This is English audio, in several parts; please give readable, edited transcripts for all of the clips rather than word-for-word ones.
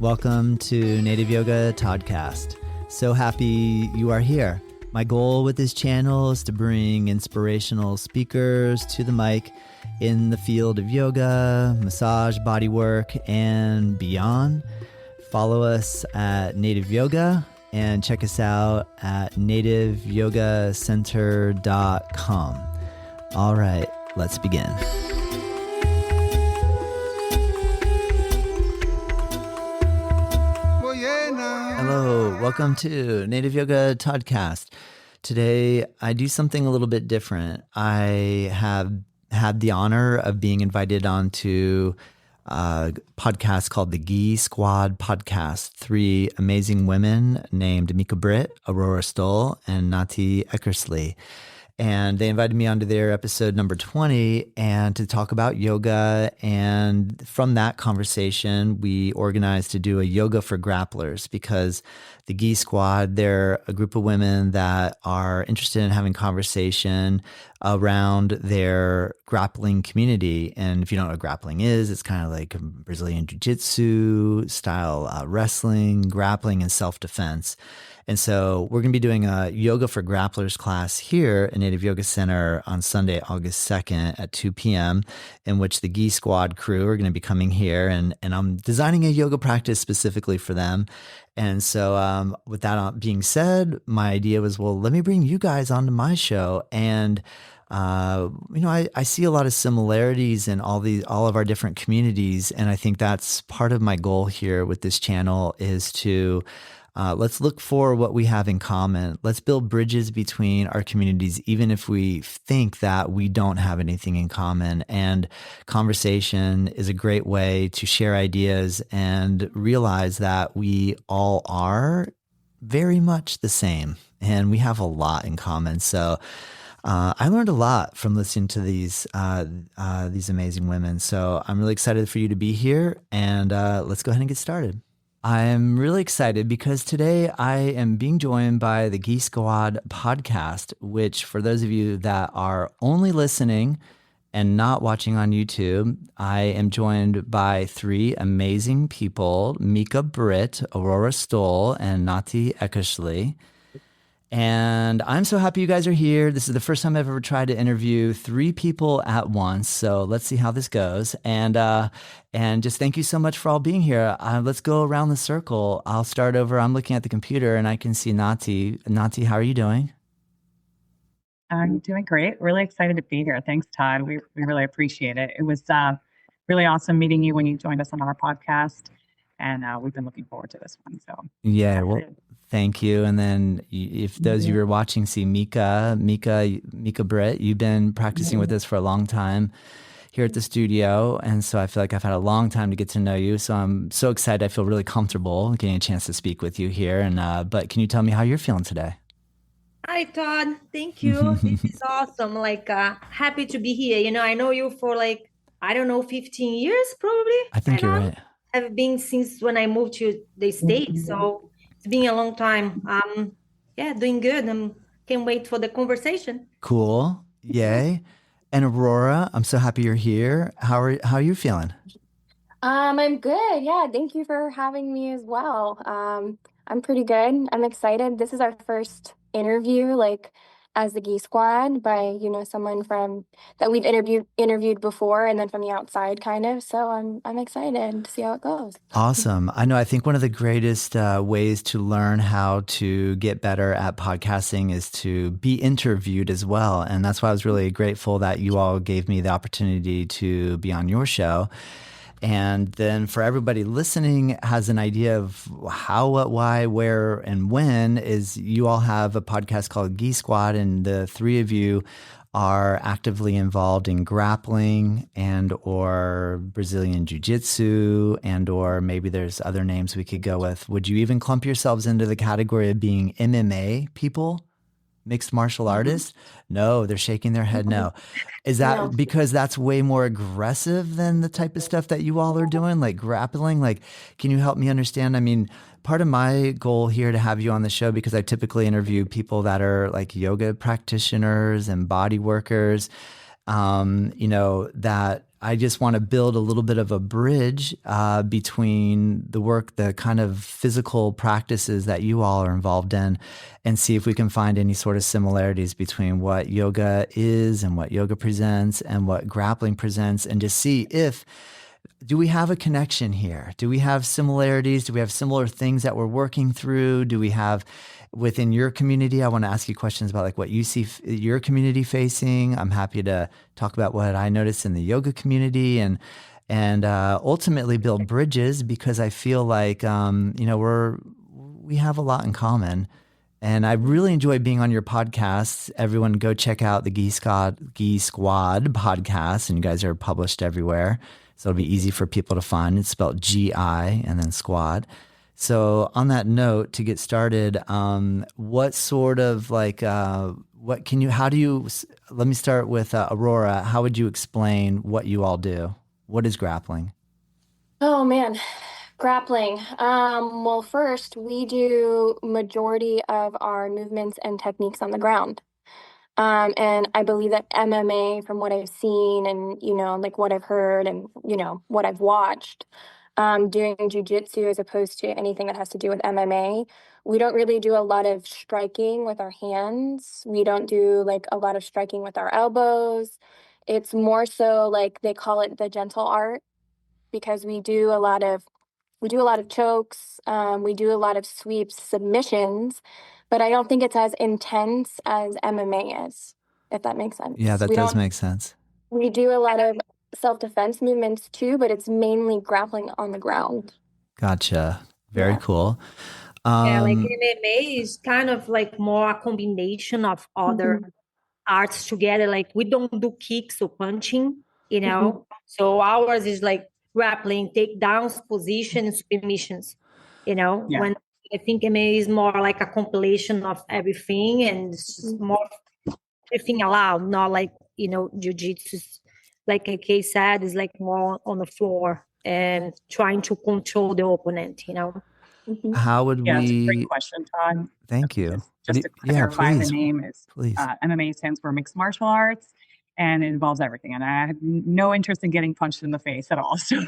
Welcome to Native Yoga Toddcast. So happy you are here. My goal with this channel is to bring inspirational speakers to the mic in the field of yoga, massage, bodywork, and beyond. Follow us at Native Yoga and check us out at nativeyogacenter.com. All right, let's begin. Hello, welcome to Native Yoga Toddcast. Today, I do something a little bit different. I have had the honor of being invited onto a podcast called the Gi Squad Podcast. Three amazing women named Mika Britt, Aurora Stoll, and Nati Eckersley. And they invited me onto their episode number 20 and to talk about yoga. And from that conversation, we organized to do a yoga for grapplers because the Gi Squad, they're a group of women that are interested in having conversation around their grappling community. And if you don't know what grappling is, it's kind of like Brazilian Jiu-Jitsu style wrestling, grappling, and self-defense. And so we're going to be doing a yoga for grapplers class here at Native Yoga Center on Sunday, August 2nd at 2 p.m., in which the Gi Squad crew are going to be coming here. And I'm designing a yoga practice specifically for them. And so with that being said, my idea was, well, let me bring you guys onto my show. And I see a lot of similarities in all of our different communities. And I think that's part of my goal here with this channel is to let's look for what we have in common. Let's build bridges between our communities, even if we think that we don't have anything in common. And conversation is a great way to share ideas and realize that we all are very much the same and we have a lot in common. So I learned a lot from listening to these amazing women. So I'm really excited for you to be here, and let's go ahead and get started. I'm really excited because today I am being joined by the Gi Squad podcast, which for those of you that are only listening and not watching on YouTube, I am joined by three amazing people, Mika Britt, Aurora Stoll, and Nati Eckersley. And I'm so happy you guys are here. This is the first time I've ever tried to interview three people at once. So let's see how this goes. And just thank you so much for all being here. Let's go around the circle. I'll start over. I'm looking at the computer and I can see Nati. Nati, how are you doing? I'm doing great. Really excited to be here. Thanks, Todd. We really appreciate it. It was really awesome meeting you when you joined us on our podcast. And we've been looking forward to this one. So yeah, well, thank you. And then if those of you who are watching see Mika Britt, you've been practicing with us for a long time here at the studio. And so I feel like I've had a long time to get to know you. So I'm so excited. I feel really comfortable getting a chance to speak with you here. And but can you tell me how you're feeling today? Hi, Todd. Thank you. This is awesome. Happy to be here. I know you for 15 years, probably. I think you're right. I've been since when I moved to the States. So it's been a long time. Doing good. Can't wait for the conversation. Cool. Yay. And Aurora, I'm so happy you're here. How are you feeling? I'm good. Yeah, thank you for having me as well. I'm pretty good. I'm excited. This is our first interview, as the Gi Squad by, someone that we've interviewed before and then from the outside kind of. So I'm excited to see how it goes. Awesome. I think one of the greatest ways to learn how to get better at podcasting is to be interviewed as well. And that's why I was really grateful that you all gave me the opportunity to be on your show. And then for everybody listening has an idea of how, what, why, where, and when is you all have a podcast called Gi Squad, and the three of you are actively involved in grappling and or Brazilian Jiu-Jitsu and or maybe there's other names we could go with. Would you even clump yourselves into the category of being MMA people? Mixed martial artists? No, they're shaking their head no. Is that because that's way more aggressive than the type of stuff that you all are doing, like grappling? Can you help me understand? Part of my goal here to have you on the show, because I typically interview people that are like yoga practitioners and body workers, that I just want to build a little bit of a bridge between the work, the kind of physical practices that you all are involved in, and see if we can find any sort of similarities between what yoga is and what yoga presents and what grappling presents, and just see if, do we have a connection here? Do we have similarities? Do we have similar things that we're working through? Do we have within your community? I want to ask you questions about like what you see your community facing. I'm happy to talk about what I noticed in the yoga community, and ultimately build bridges, because I feel like we have a lot in common. And I really enjoy being on your podcast. Everyone go check out the Gi Squad podcast, and you guys are published everywhere. So it'll be easy for people to find. It's spelled G-I and then squad. So on that note, to get started, what sort of like, let me start with Aurora. How would you explain what you all do? What is grappling? Oh man, grappling. Well, first we do majority of our movements and techniques on the ground. And I believe that MMA, from what I've seen and, like what I've heard and, what I've watched, doing jiu-jitsu as opposed to anything that has to do with MMA, we don't really do a lot of striking with our hands. We don't do like a lot of striking with our elbows. It's more so like they call it the gentle art, because we do a lot of chokes. We do a lot of sweeps, submissions, but I don't think it's as intense as MMA is, if that makes sense. Yeah, that does make sense. We do a lot of self-defense movements too, but it's mainly grappling on the ground. Gotcha. Very cool. Like MMA is kind of like more a combination of other arts together. Like we don't do kicks or punching, So ours is like grappling, takedowns, positions, submissions, when I think MMA is more like a compilation of everything, and it's just more everything allowed, not like, jiu-jitsu, like Kay said, is like more on the floor and trying to control the opponent, How would That's a we? great question, Todd. Thank you. Just to clarify, please. the name is Please. MMA stands for Mixed Martial Arts, and it involves everything. And I had no interest in getting punched in the face at all. So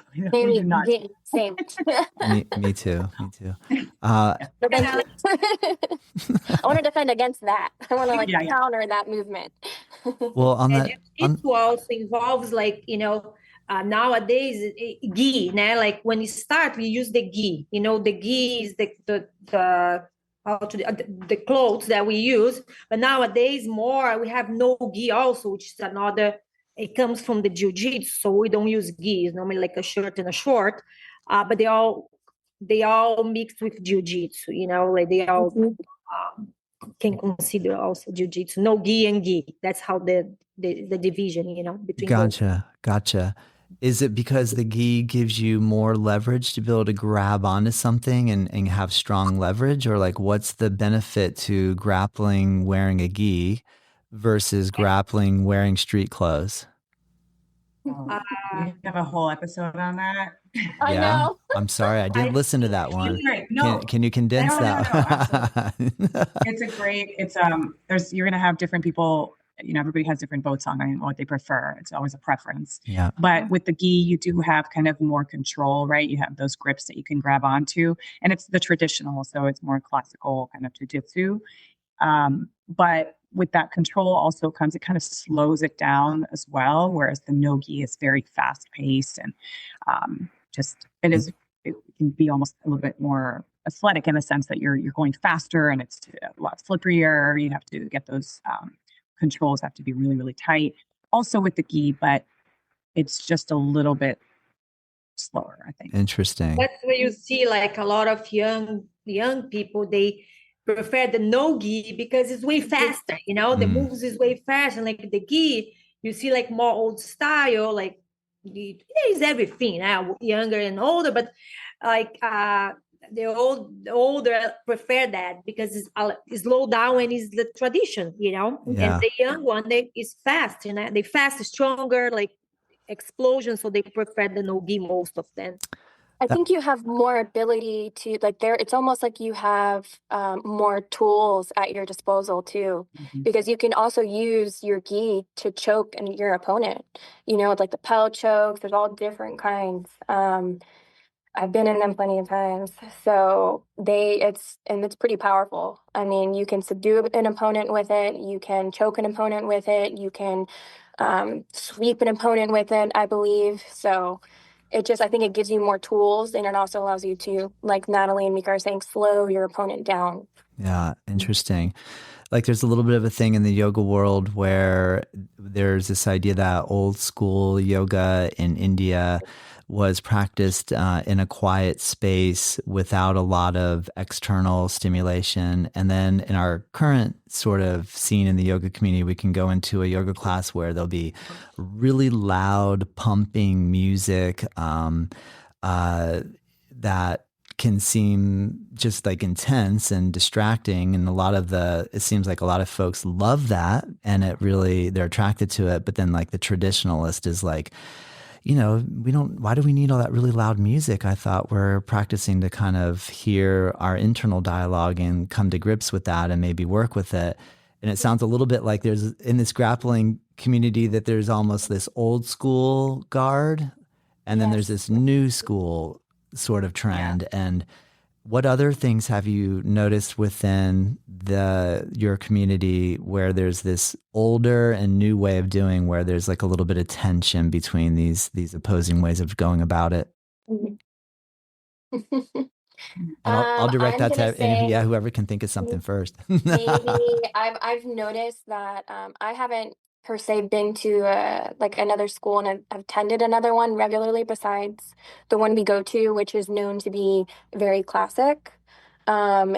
Same. Me too. I want to defend against that. I want to counter that movement. Well, on that, it also involves like, nowadays gi, like when you start, we use the gi. The gi is the clothes that we use, but nowadays we have no gi also, which is another. It comes from the jiu-jitsu, so we don't use gi. It's normally like a shirt and a short, but they all mixed with jiu-jitsu. Like they all can consider also jiu-jitsu. No gi and gi. That's how the division, between. Gotcha. Is it because the gi gives you more leverage to be able to grab onto something and have strong leverage? Or like, what's the benefit to grappling wearing a gi versus grappling wearing street clothes? We have a whole episode on that. I know. I'm sorry. I did listen to that one. Right. No. Can you condense that? You're going to have different people. Everybody has different votes on what they prefer. It's always a preference. Yeah. But with the gi, you do have kind of more control, right? You have those grips that you can grab onto, and it's the traditional, so it's more classical kind of jiu-jitsu. But with that control also comes, it kind of slows it down as well. Whereas the no gi is very fast paced, and it can be almost a little bit more athletic in the sense that you're going faster, and it's a lot slipperier. You have to get those controls have to be really, really tight. Also with the gi, but it's just a little bit slower, I think. Interesting. That's where you see like a lot of young people, they prefer the no gi because it's way faster, the moves is way faster. And like the gi, you see like more old style, like it is everything now, younger and older, but like the older prefer that because it's slow down and it's the tradition, and the young one, is fast, they fast, stronger, like explosion, so they prefer the no gi, most of them. I think you have more ability to like there. It's almost like you have more tools at your disposal too, because you can also use your gi to choke your opponent. You know, like the pellet chokes. There's all different kinds. I've been in them plenty of times. So it's pretty powerful. I mean, you can subdue an opponent with it. You can choke an opponent with it. You can sweep an opponent with it, I believe. So I think it gives you more tools, and it also allows you to, like Natalie and Mika are saying, slow your opponent down. Yeah, interesting. Like there's a little bit of a thing in the yoga world where there's this idea that old school yoga in India was practiced in a quiet space without a lot of external stimulation. And then in our current sort of scene in the yoga community, we can go into a yoga class where there'll be really loud pumping music that can seem just like intense and distracting. And it seems like a lot of folks love that and they're attracted to it. But then like the traditionalist is like, why do we need all that really loud music? I thought we're practicing to kind of hear our internal dialogue and come to grips with that and maybe work with it. And it sounds a little bit like there's in this grappling community that there's almost this old school guard and then there's this new school sort of trend. Yeah. And what other things have you noticed within your community where there's this older and new way of doing, where there's like a little bit of tension between these opposing ways of going about it? Mm-hmm. I'll direct that to whoever can think of something first. Maybe I've noticed that I haven't per se been to like another school, and I've attended another one regularly besides the one we go to, which is known to be very classic, and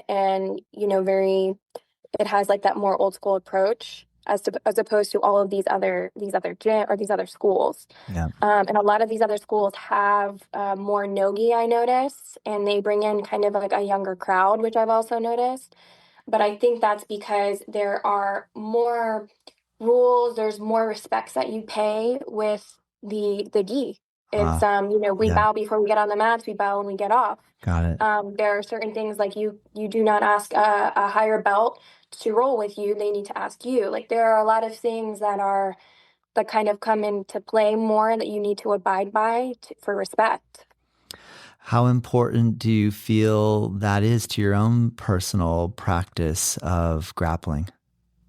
it has like that more old school approach as opposed to all of these other gym or these other schools. Yeah. And a lot of these other schools have more no-gi, I notice, and they bring in kind of like a younger crowd, which I've also noticed. But I think that's because there are more rules, there's more respects that you pay with the gi. It's we bow before we get on the mats, we bow when we get off. Got it. There are certain things like you do not ask a higher belt to roll with you, they need to ask you. Like there are a lot of things that kind of come into play more that you need to abide by for respect. How important do you feel that is to your own personal practice of grappling?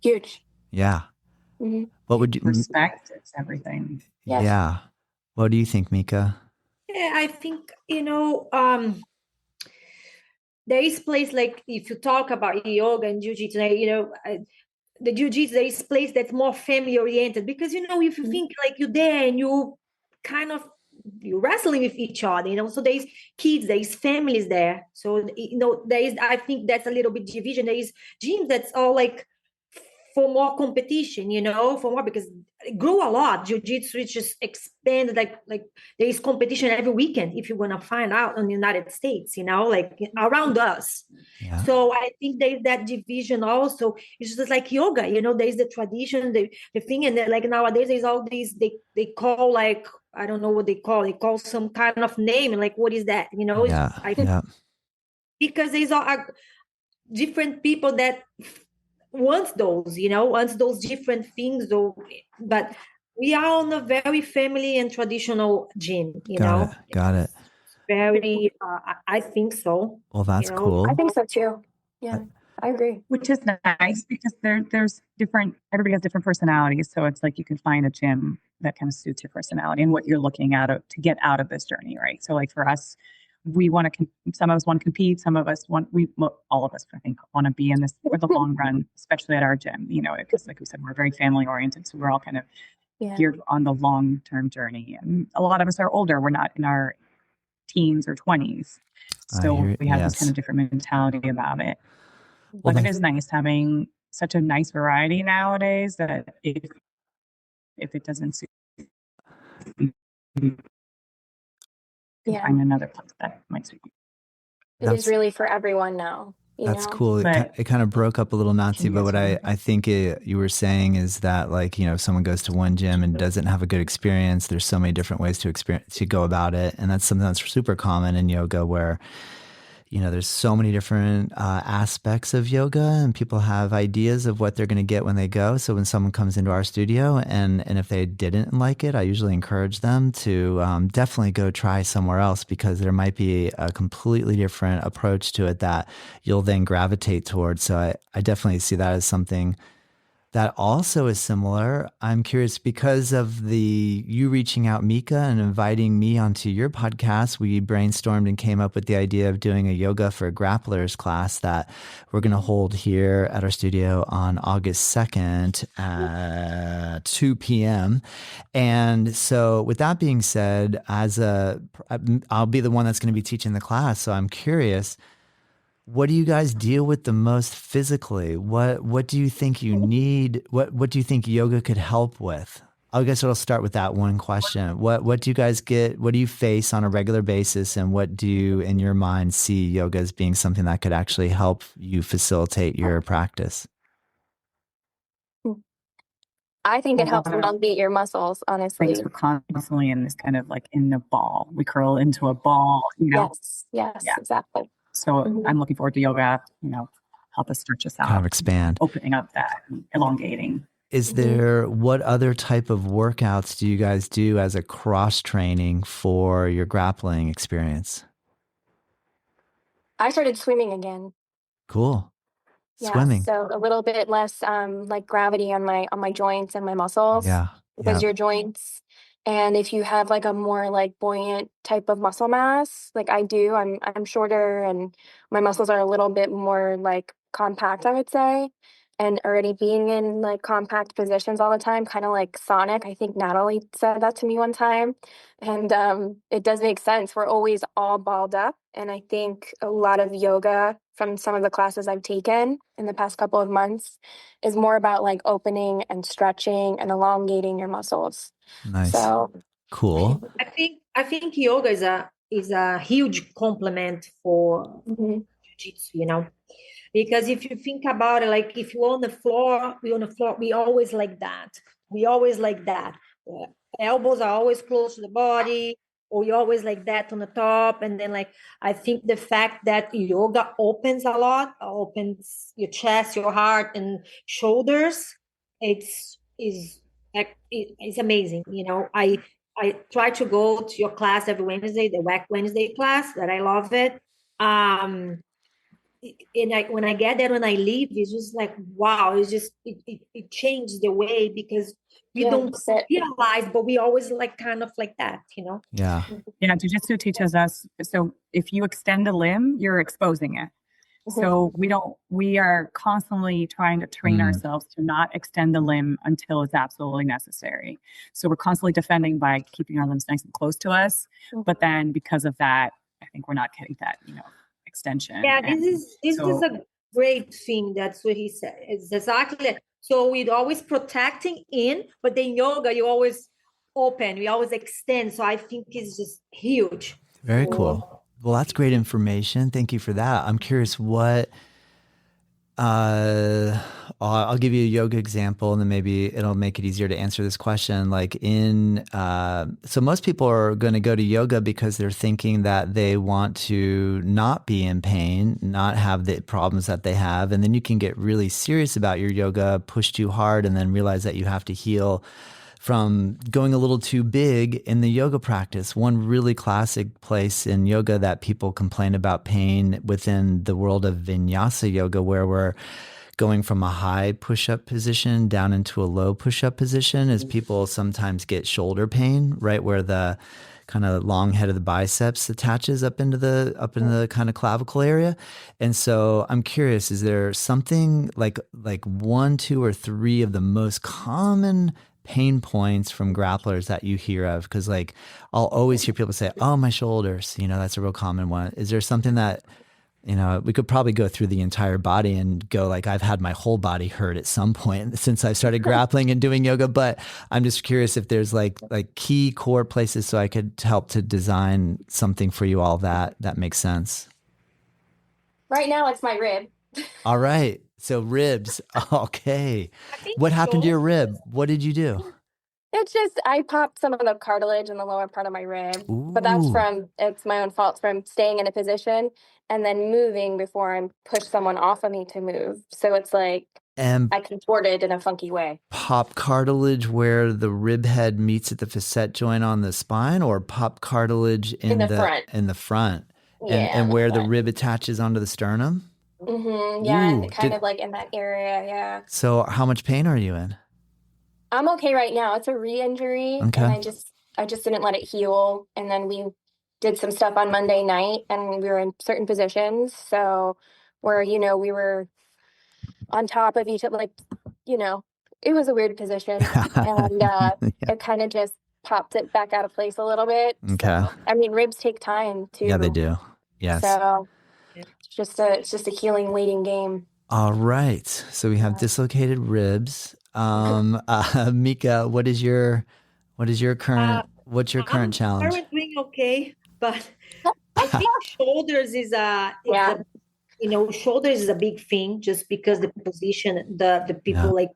Huge. Yeah. Mm-hmm. What would you respect? It's everything. Yes. Yeah. What do you think, Mika? Yeah, I think there is place, like if you talk about yoga and jiu-jitsu, the jiu-jitsu, there is place that's more family oriented, because if you think like you're there and you kind of you're wrestling with each other, so there's kids, there's families there, so there is, I think that's a little bit division. There is gyms that's all like for more competition, for more, because it grew a lot. Jiu-jitsu just expanded, like there is competition every weekend, if you're gonna find out in the United States, like around us. Yeah. So I think there's that division also. It's just like yoga, there's the tradition, the thing, and then like nowadays there's all these, they call, like, I don't know what they call some kind of name, and like, what is that? Yeah. Because there's all different people that wants those different things, though. But we are on a very family and traditional gym, Got it. Very, I think so. Well, that's cool. I think so too. Yeah, I agree. Which is nice, because there's everybody has different personalities. So it's like you can find a gym that kind of suits your personality and what you're looking at to get out of this journey, right? So like for us, we want to, some of us want to compete, some of us all of us, I think, want to be in this for the long run, especially at our gym, because like we said, we're very family oriented. So we're all kind of geared on the long-term journey. And a lot of us are older. We're not in our teens or 20s. So we have this kind of different mentality about it. But it is nice having such a nice variety nowadays that if it doesn't suit you, find another place that might suit you. It is really for everyone now. That's know? cool. But It kind of broke up a little, Nazi, but Yes, what I think you were saying is that, like, if someone goes to one gym and doesn't have a good experience, there's so many different ways to go about it. And that's something that's super common in yoga where, there's so many different aspects of yoga, and people have ideas of what they're going to get when they go. So when someone comes into our studio and if they didn't like it, I usually encourage them to definitely go try somewhere else, because there might be a completely different approach to it that you'll then gravitate towards. So I definitely see that as something that also is similar. I'm curious, because of you reaching out, Mika, and inviting me onto your podcast, we brainstormed and came up with the idea of doing a yoga for grapplers class that we're going to hold here at our studio on August 2nd at 2 p.m. And so with that being said, I'll be the one that's going to be teaching the class. So I'm curious, what do you guys deal with the most physically? What do you think you need? What do you think yoga could help with? I guess I'll start with that one question. What do you guys get? What do you face on a regular basis? And what do you, in your mind, see yoga as being something that could actually help you facilitate your practice? I think it a helps lot of elongate your muscles, honestly. things we're constantly in this kind of like in the ball. We curl into a ball, Yes, Yeah. exactly. So I'm looking forward to yoga, help us stretch us out, Kind of expand. opening up that, elongating. Is there, what other type of workouts do you guys do as a cross training for your grappling experience? I started swimming again. Cool. Yeah, Swimming. so a little bit less like gravity on my joints and my muscles. Yeah. Because your joints, and if you have like a more like buoyant type of muscle mass, like I do, I'm shorter and my muscles are a little bit more like compact, I would say. And already being in like compact positions all the time, kind of like Sonic. I think Natalie said that to me one time. And it does make sense. We're always all balled up. And I think a lot of yoga from some of the classes I've taken in the past couple of months is more about like opening and stretching and elongating your muscles. Nice. So cool. I think yoga is a huge complement for jiu-jitsu, because if you think about it, like if you're on the floor, we always like that. We always like that. Elbows are always close to the body, or you always like that on the top. And then like, I think the fact that yoga opens a lot, opens your chest, your heart and shoulders, it's amazing. I try to go to your class every Wednesday, the WAC Wednesday class, that I love it. And when I get there, when I leave, it's just like, wow, it changed the way, because we don't realize, but we always like kind of like that, Yeah. Yeah, jiu-jitsu teaches us, so if you extend a limb, you're exposing it. So we are constantly trying to train ourselves to not extend the limb until it's absolutely necessary. So we're constantly defending by keeping our limbs nice and close to us. But then because of that, I think we're not getting that, extension. Yeah, this is a great thing. That's what he said. It's exactly it. So we're always protecting in, but then yoga, you always open, we always extend. So I think it's just huge. Very cool. Well, that's great information. Thank you for that. I'm curious I'll give you a yoga example, and then maybe it'll make it easier to answer this question. Like so most people are going to go to yoga because they're thinking that they want to not be in pain, not have the problems that they have. And then you can get really serious about your yoga, push too hard, and then realize that you have to heal from going a little too big in the yoga practice. One really classic place in yoga that people complain about pain within the world of vinyasa yoga, where we're going from a high push-up position down into a low push-up position, is people sometimes get shoulder pain, right where the kind of long head of the biceps attaches up into the kind of clavicle area. And so I'm curious, is there something like 1, 2, or 3 of the most common pain points from grapplers that you hear of? Because like I'll always hear people say, oh, my shoulders, that's a real common one. Is there something that, we could probably go through the entire body and go like, I've had my whole body hurt at some point since I started grappling and doing yoga, but I'm just curious if there's like key core places so I could help to design something for you all that makes sense. Right now it's my rib. All right. So ribs. Okay. I think What happened to your shoulders. rib? What did you do? It's just I popped some of the cartilage in the lower part of my rib, but Ooh. it's my own fault from staying in a position and then moving before I push someone off of me to move. So it's like And I contorted in a funky way. pop cartilage where the rib head meets at the facet joint on the spine, or pop cartilage In the front. in the front Yeah, and in the where the front. rib attaches onto the sternum? Yeah, Ooh. and kind of like in that area, yeah. So how much pain are you in? I'm okay right now. It's a re-injury, and Okay. I just didn't let it heal. And then we did some stuff on Monday night, and we were in certain positions. So where, we were on top of each other, like, it was a weird position. And Yeah. it kind of just popped it back out of place a little bit. Okay. So, I mean, ribs take time too. Yeah, they do. Yes. So it's just a healing waiting game. All right. So we have dislocated ribs. Mika, what's your current challenge? I'm doing okay, but I think shoulders is shoulders is a big thing just because the position, the people like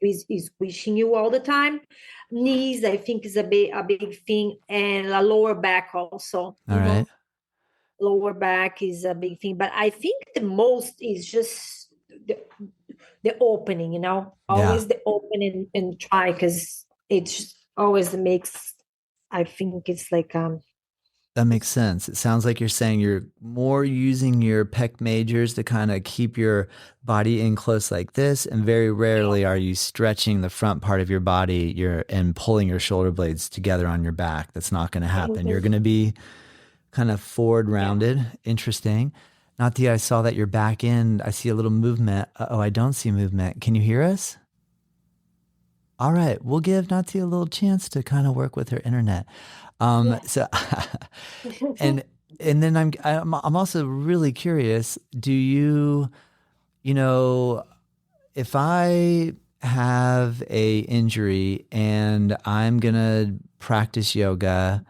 squishing you all the time. Knees, I think, is a big thing, and a lower back also. All right. Lower back is a big thing, but I think the most is just the opening, always the opening and try, because it's always makes, I think it's like That makes sense. It sounds like you're saying you're more using your pec majors to kind of keep your body in close like this, and very rarely are you stretching the front part of your body and pulling your shoulder blades together on your back. That's not going to happen. You're going to be kind of forward rounded. Interesting. Nati, I saw that your back end, I see a little movement. Oh, I don't see movement. Can you hear us? All right. We'll give Nati a little chance to kind of work with her internet. So, and then I'm also really curious, do you if I have a injury and I'm going to practice yoga,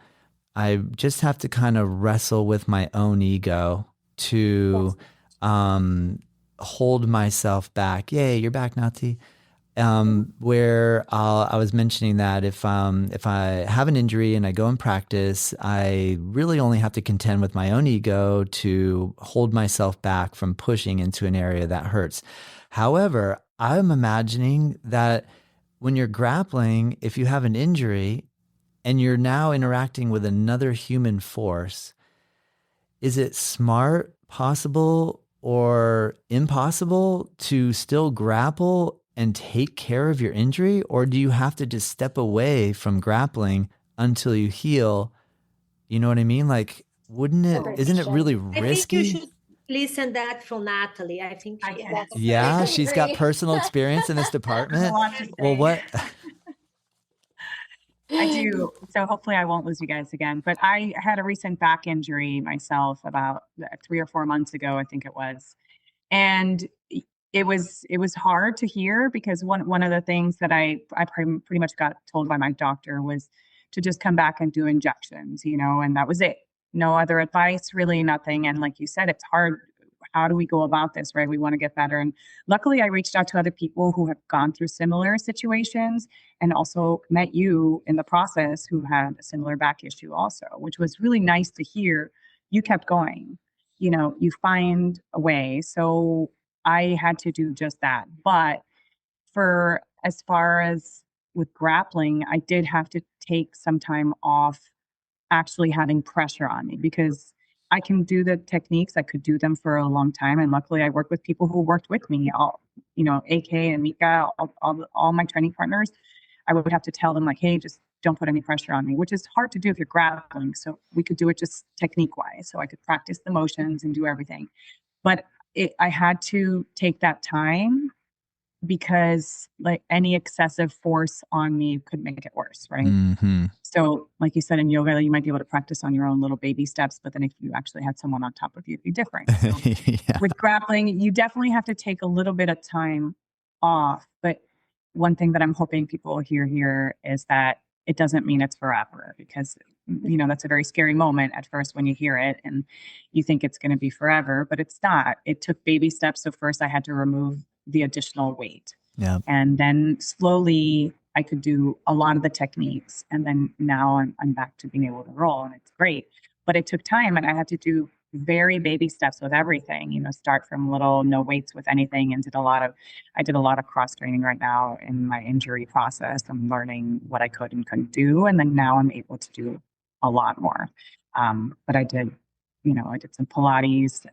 I just have to kind of wrestle with my own ego to hold myself back. Yay, you're back, Nati. Where I was mentioning that if I have an injury and I go and practice, I really only have to contend with my own ego to hold myself back from pushing into an area that hurts. However, I'm imagining that when you're grappling, if you have an injury and you're now interacting with another human force, is it smart, possible, or impossible to still grapple and take care of your injury? Or do you have to just step away from grappling until you heal? You know what I mean? Like, isn't it really risky? I think you should listen that from Natalie. I think she has. Yeah, she's got personal experience in this department. Well, what? I do. So hopefully I won't lose you guys again. But I had a recent back injury myself about 3 or 4 months ago, I think it was. And it was hard to hear, because one of the things that I pretty much got told by my doctor was to just come back and do injections, and that was it. No other advice, really, nothing. And like you said, it's hard. How do we go about this, right? We want to get better. And luckily I reached out to other people who have gone through similar situations, and also met you in the process who had a similar back issue also, which was really nice to hear. You kept going, you find a way. So I had to do just that. But for as far as with grappling, I did have to take some time off actually having pressure on me, because I can do the techniques. I could do them for a long time. And luckily I work with people who worked with me, AK and Mika, all my training partners. I would have to tell them like, hey, just don't put any pressure on me, which is hard to do if you're grappling. So we could do it just technique wise. So I could practice the motions and do everything. But I had to take that time, because like any excessive force on me could make it worse, right? Mm-hmm. So like you said, in yoga, you might be able to practice on your own little baby steps, but then if you actually had someone on top of you, it'd be different. So with grappling, you definitely have to take a little bit of time off. But one thing that I'm hoping people hear here is that it doesn't mean it's forever, because that's a very scary moment at first when you hear it and you think it's going to be forever, but it's not. It took baby steps. So first I had to remove the additional weight. Yeah. And then slowly I could do a lot of the techniques. And then now I'm back to being able to roll, and it's great. But it took time, and I had to do very baby steps with everything, start from little, no weights with anything, and I did a lot of cross training right now in my injury process. I'm learning what I could and couldn't do. And then now I'm able to do a lot more. But I did some Pilates,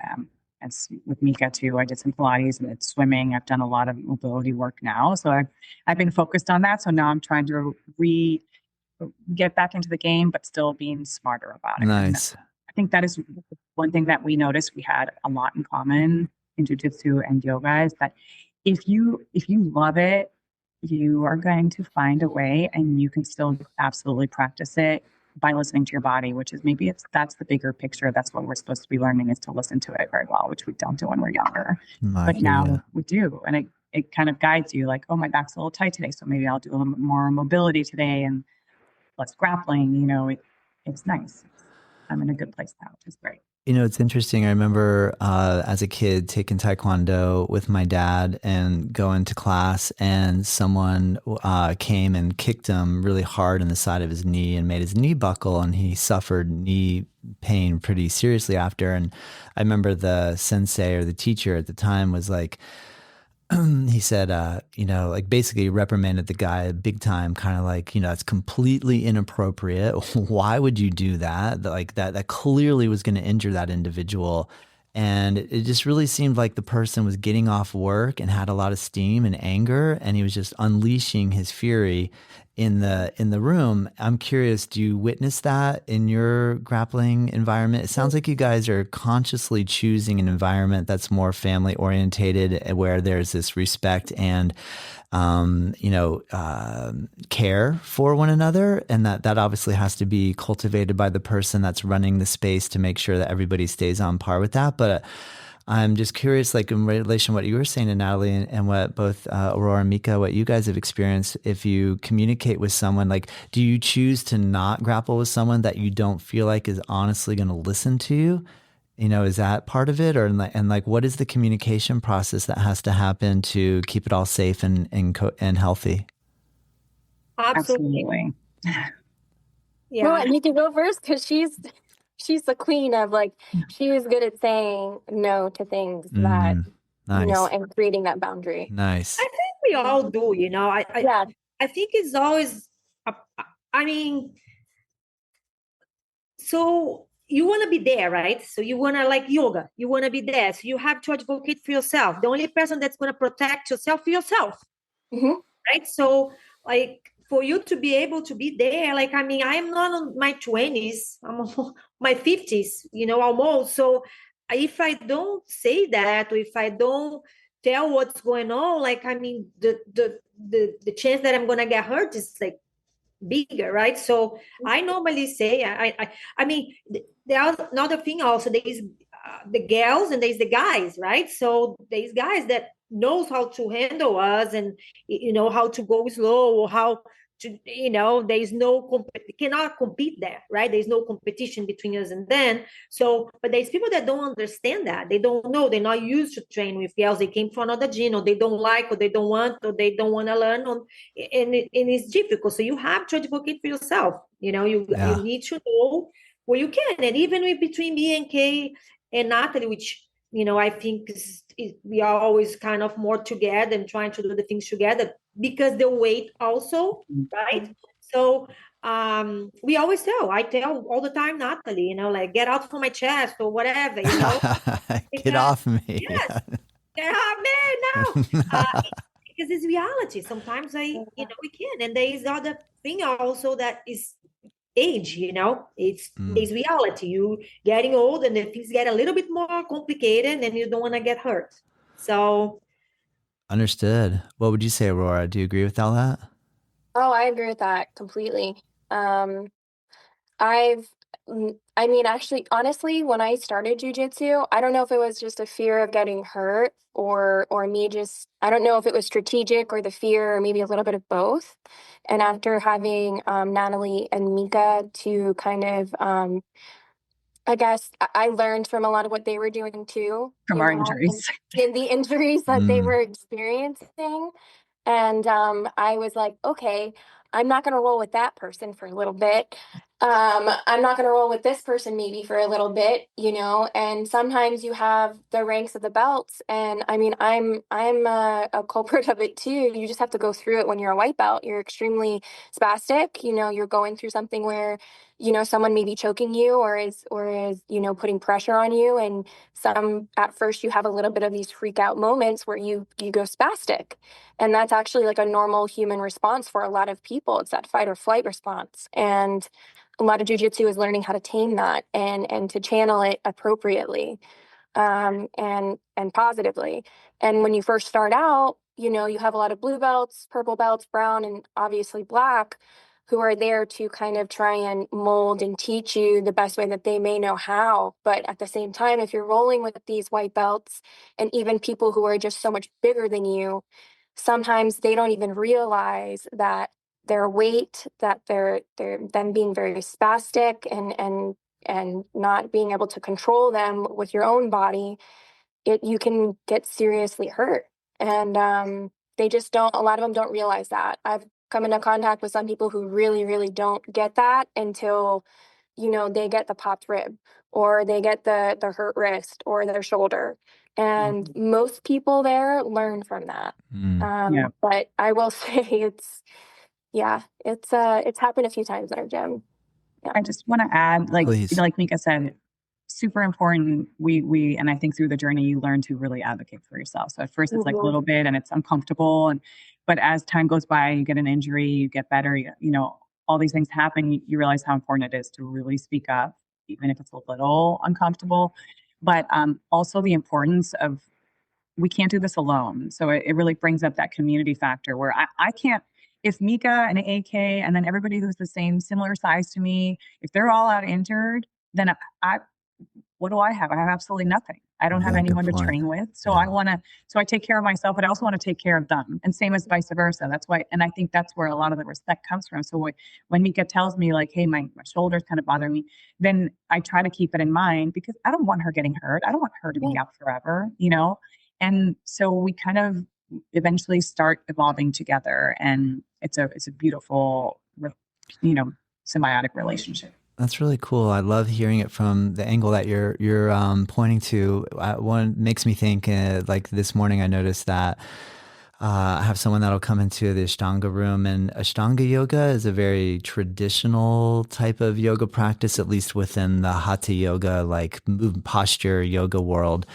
as with Mika too. I did some Pilates and it's swimming. I've done a lot of mobility work now. So I've been focused on that. So now I'm trying to get back into the game, but still being smarter about it. Nice. And I think that is one thing that we noticed we had a lot in common in jiu-jitsu and yoga, is that if you love it, you are going to find a way, and you can still absolutely practice it by listening to your body, which is that's the bigger picture. That's what we're supposed to be learning, is to listen to it very well, which we don't do when we're younger. But now we do. And it kind of guides you, like, oh, my back's a little tight today, so maybe I'll do a little bit more mobility today and less grappling. It's nice. I'm in a good place now, which is great. It's interesting. I remember as a kid taking Taekwondo with my dad and going to class, and someone came and kicked him really hard in the side of his knee and made his knee buckle, and he suffered knee pain pretty seriously after. And I remember the sensei, or the teacher at the time, was like, he said, like basically reprimanded the guy big time, kind of like, it's completely inappropriate. Why would you do that? Like that clearly was going to injure that individual. And it just really seemed like the person was getting off work and had a lot of steam and anger, and he was just unleashing his fury in the room. I'm curious, do you witness that in your grappling environment? It sounds like you guys are consciously choosing an environment that's more family orientated, where there's this respect and care for one another, and that obviously has to be cultivated by the person that's running the space to make sure that everybody stays on par with that. But I'm just curious, like in relation to what you were saying to Natalie, and what both Aurora and Mika, what you guys have experienced, if you communicate with someone, like, do you choose to not grapple with someone that you don't feel like is honestly going to listen to you? Is that part of it? And like, what is the communication process that has to happen to keep it all safe and healthy? Absolutely. Yeah. Well, you can go first, because she's the queen of, like, she is good at saying no to things that, nice. And creating that boundary. Nice. I think we all do, I think it's always, so you want to be there, right? So you want to, like yoga, you want to be there. So you have to advocate for yourself. The only person that's going to protect yourself for yourself, right? So, like, for you to be able to be there, like, I'm not on my 20s, I'm on my 50s, almost. So if I don't say that, or if I don't tell what's going on, like, the chance that I'm going to get hurt is like bigger, right? So I normally say, there's another thing also, there's the girls and there's the guys, right? So there's guys that knows how to handle us, and how to go slow, or how to, there's cannot compete there, right? There's no competition between us and them. So, but there's people that don't understand that. They don't know, they're not used to train with girls. They came from another gene, or they don't like, or they don't want, or they don't want to learn and it's difficult. So you have to advocate for yourself. You need to know where you can. And even between me and Kay and Natalie, which I think we are always kind of more together and trying to do the things together, because the weight also, right? So we always I tell all the time, Natalie, like, get out from my chest or whatever, Get off me. Yes, get off me now. Because it's reality. Sometimes we can. And there is other thing also that is age, it's reality. You getting old, and then things get a little bit more complicated, and you don't want to get hurt. So understood. What would you say, Aurora? Do you agree with all that? Oh, I agree with that completely. I mean, actually, honestly, when I started jujitsu, I don't know if it was just a fear of getting hurt or me just, I don't know if it was strategic or the fear or maybe a little bit of both. And after having Natalie and Mika to kind of, I guess I learned from a lot of what they were doing too, From you our know, injuries. in the injuries that they Mm. were experiencing. And I was like, okay, I'm not going to roll with that person for a little bit. I'm not going to roll with this person maybe for a little bit, you know. And sometimes you have the ranks of the belts, and I mean, I'm a culprit of it too. You just have to go through it when you're a white belt. You're extremely spastic. You know, you're going through something where, you know, someone may be choking you or is you know, putting pressure on you, and some at first you have a little bit of these freak out moments where you go spastic. And that's actually like a normal human response for a lot of people. It's that fight or flight response. And a lot of jujitsu is learning how to tame that and to channel it appropriately, and positively. And when you first start out, you know, you have a lot of blue belts, purple belts, brown, and obviously black, who are there to kind of try and mold and teach you the best way that they may know how. But at the same time, if you're rolling with these white belts and even people who are just so much bigger than you, sometimes they don't even realize that their weight, that they're them being very spastic and not being able to control them with your own body, you can get seriously hurt. And they just don't, a lot of them don't realize that. I've come into contact with some people who really, really don't get that until, you know, they get the popped rib or they get the hurt wrist or their shoulder. And most people there learn from that. Mm. But I will say it's happened a few times in our gym. Yeah. I just want to add, Please. like Mika said, super important. We and I think through the journey you learn to really advocate for yourself. So at first it's like a little bit and it's uncomfortable, but as time goes by, you get an injury, you get better. You know, all these things happen. You realize how important it is to really speak up, even if it's a little uncomfortable. But also the importance of, we can't do this alone. So it really brings up that community factor where I can't, if Mika and AK and then everybody who's the same, similar size to me, if they're all out injured, then what do I have? I have absolutely nothing. I don't have Yeah, anyone good to point. train with. So Yeah. I take care of myself, but I also want to take care of them. And same as vice versa. That's why, and I think that's where a lot of the respect comes from. So when Mika tells me like, hey, my shoulder's kind of bothering me, then I try to keep it in mind because I don't want her getting hurt. I don't want her to be out forever, you know? And so we kind of eventually start evolving together, and it's a beautiful, you know, symbiotic relationship. That's really cool. I love hearing it from the angle that you're pointing to. One makes me think, like this morning, I noticed that I have someone that'll come into the Ashtanga room, and Ashtanga yoga is a very traditional type of yoga practice, at least within the Hatha yoga, like posture yoga world.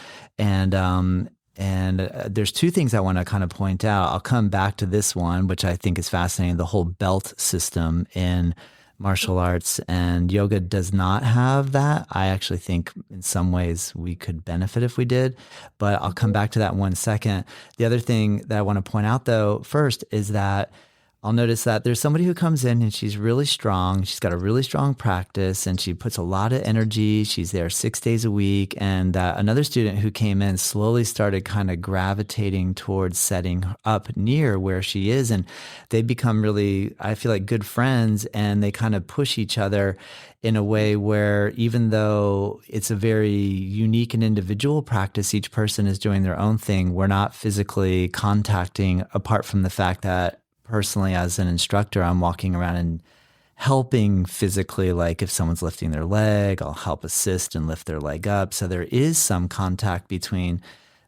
And there's two things I want to kind of point out. I'll come back to this one, which I think is fascinating, the whole belt system in martial arts, and yoga does not have that. I actually think in some ways we could benefit if we did, but I'll come back to that in 1 second. The other thing that I want to point out though first is that I'll notice that there's somebody who comes in and she's really strong. She's got a really strong practice and she puts a lot of energy. She's there 6 days a week. And another student who came in slowly started kind of gravitating towards setting up near where she is. And they become really, I feel like, good friends, and they kind of push each other in a way where even though it's a very unique and individual practice, each person is doing their own thing. We're not physically contacting, apart from the fact that personally, as an instructor, I'm walking around and helping physically, like if someone's lifting their leg, I'll help assist and lift their leg up. So there is some contact between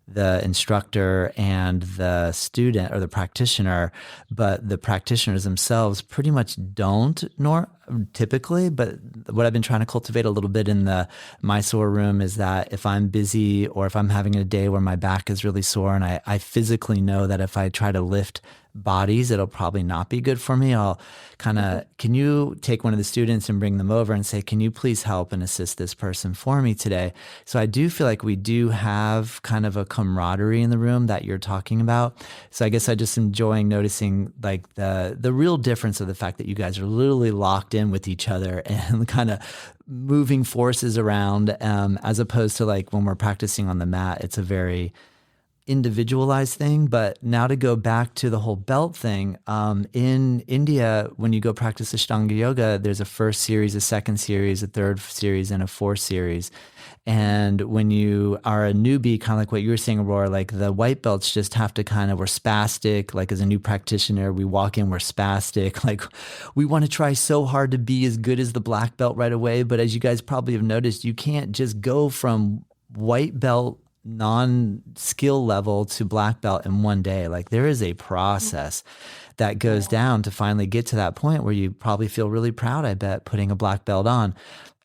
the instructor and the student or the practitioner, but the practitioners themselves pretty much don't typically. But what I've been trying to cultivate a little bit in the Mysore room is that if I'm busy or if I'm having a day where my back is really sore and I physically know that if I try to lift bodies, it'll probably not be good for me. I'll kind of, can you take one of the students and bring them over and say, can you please help and assist this person for me today? So I do feel like we do have kind of a camaraderie in the room that you're talking about. So I guess I just enjoying noticing like the real difference of the fact that you guys are literally locked in with each other and kind of moving forces around, as opposed to like when we're practicing on the mat, it's a very individualized thing. But now to go back to the whole belt thing, in India, when you go practice Ashtanga yoga, there's a first series, a second series, a third series, and a fourth series. And when you are a newbie, kind of like what you were saying, Aurora, like the white belts just have to kind of, we're spastic. Like as a new practitioner, we walk in, we're spastic. Like we want to try so hard to be as good as the black belt right away. But as you guys probably have noticed, you can't just go from white belt non-skill level to black belt in one day. Like there is a process that goes down to finally get to that point where you probably feel really proud, I bet, putting a black belt on.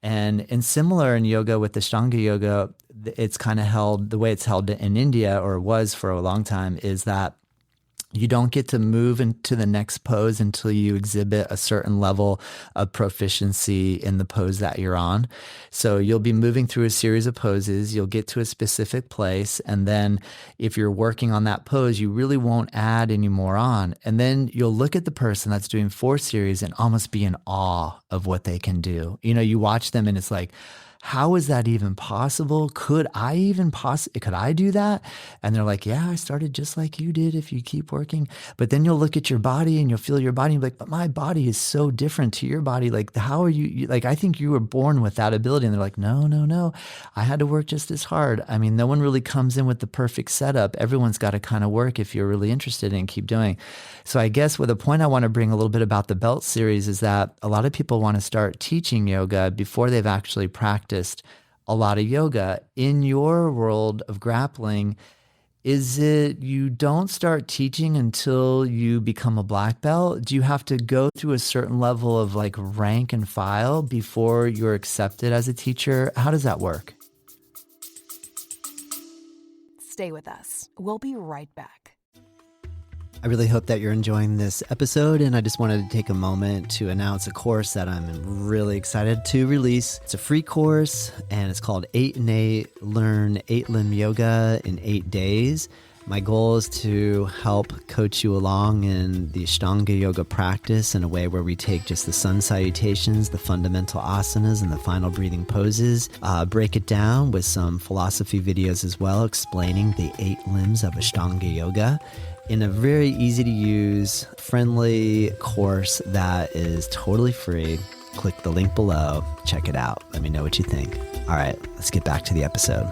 And similar in yoga with the Ashtanga yoga, it's kind of held, the way it's held in India, or was for a long time, is that you don't get to move into the next pose until you exhibit a certain level of proficiency in the pose that you're on. So you'll be moving through a series of poses, you'll get to a specific place, and then if you're working on that pose, you really won't add any more on. And then you'll look at the person that's doing 4 series and almost be in awe of what they can do. You know, you watch them and it's like, how is that even possible? Could I do that? And they're like, yeah, I started just like you did if you keep working. But then you'll look at your body and you'll feel your body and be like, but my body is so different to your body. Like, how are you? Like, I think you were born with that ability. And they're like, no, I had to work just as hard. I mean, no one really comes in with the perfect setup. Everyone's got to kind of work if you're really interested and keep doing. So I guess with a point I want to bring a little bit about the belt series is that a lot of people want to start teaching yoga before they've actually practiced a lot of yoga. In your world of grappling, is it you don't start teaching until you become a black belt? Do you have to go through a certain level of like rank and file before you're accepted as a teacher? How does that work? Stay with us. We'll be right back. I really hope that you're enjoying this episode, and I just wanted to take a moment to announce a course that I'm really excited to release. It's a free course, and it's called 8 in 8, Learn 8-Limb Yoga in 8 days. My goal is to help coach you along in the Ashtanga yoga practice in a way where we take just the sun salutations, the fundamental asanas, and the final breathing poses, break it down with some philosophy videos as well, explaining the 8 limbs of Ashtanga yoga in a very easy to use, friendly course that is totally free. Click the link below, check it out. Let me know what you think. All right, let's get back to the episode.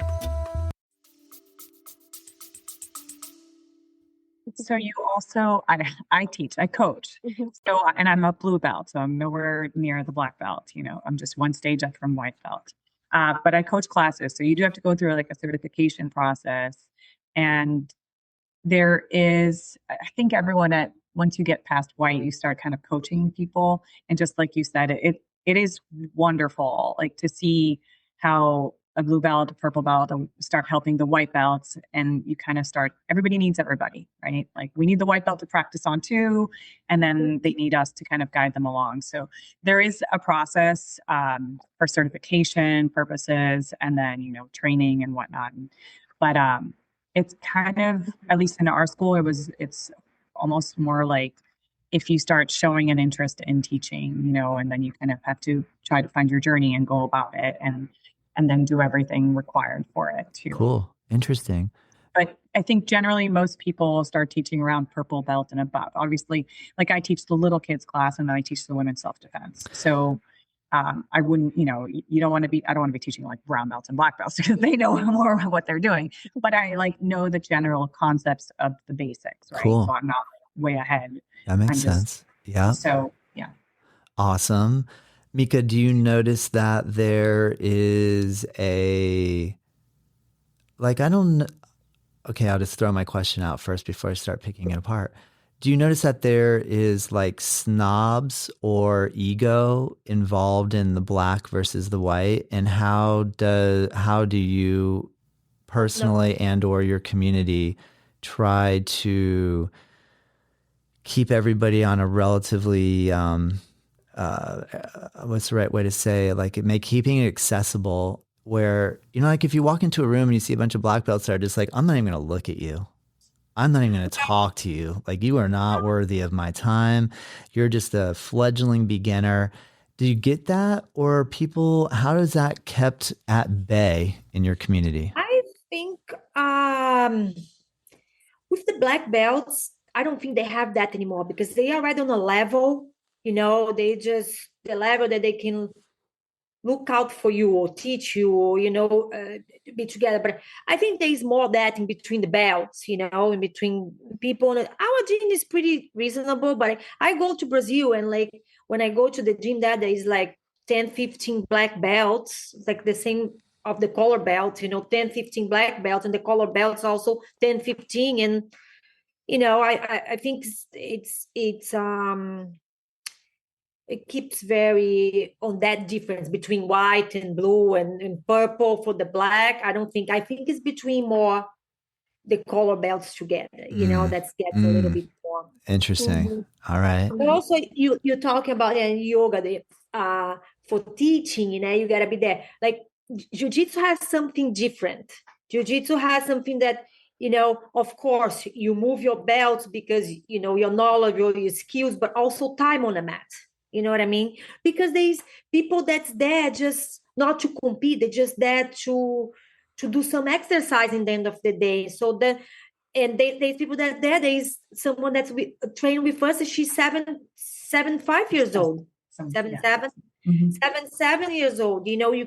So you also, I teach, I coach. So, and I'm a blue belt, so I'm nowhere near the black belt. You know, I'm just one stage up from white belt. But I coach classes, so you do have to go through like a certification process. And there is, I think everyone once you get past white, you start kind of coaching people. And just like you said, it is wonderful, like to see how a blue belt, a purple belt, start helping the white belts. And you kind of start, everybody needs everybody, right? Like we need the white belt to practice on too. And then they need us to kind of guide them along. So there is a process for certification purposes and then, you know, training and whatnot. But it's kind of, at least in our school, it's almost more like if you start showing an interest in teaching, you know, and then you kind of have to try to find your journey and go about it and then do everything required for it too. Cool. Interesting. But I think generally most people start teaching around purple belt and above. Obviously, like I teach the little kids class and then I teach the women's self-defense. So I wouldn't, you know, I don't want to be teaching like brown belts and black belts because they know more about what they're doing. But I like know the general concepts of the basics, right? Cool. So I'm not way ahead. That makes sense. Yeah. So, yeah. Awesome. Mika, do you notice that there is okay, I'll just throw my question out first before I start picking it apart. Do you notice that there is like snobs or ego involved in the black versus the white? And how do you personally and or your community try to keep everybody on a relatively, what's the right way to say, like keeping it accessible where, like if you walk into a room and you see a bunch of black belts that are just like, I'm not even going to look at you. I'm not even going to talk to you. Like, you are not worthy of my time. You're just a fledgling beginner. Do you get that? Or how does that kept at bay in your community? I think with the black belts, I don't think they have that anymore because they are right on a level, the level that they can look out for you or teach you or, be together. But I think there is more of that in between the belts, in between people. Our gym is pretty reasonable, but I go to Brazil and like when I go to the gym there is like 10, 15 black belts, like the same of the color belt, 10, 15 black belts, and the color belts also 10, 15. And, I think it keeps very on that difference between white and blue and purple for the black. I think it's between more the color belts together, that's gets a little bit more. Interesting. Mm-hmm. All right. But also you talk about yoga, for teaching, you gotta be there. Like jiu-jitsu has something different. Jiu-jitsu has something that, of course you move your belts because, your knowledge or your skills, but also time on the mat. You know what I mean? Because there's people that's there just not to compete. They're just there to do some exercise in the end of the day. So there's people that there. There's someone that's trained with us. She's 5 years old. Yeah. 7 years old. We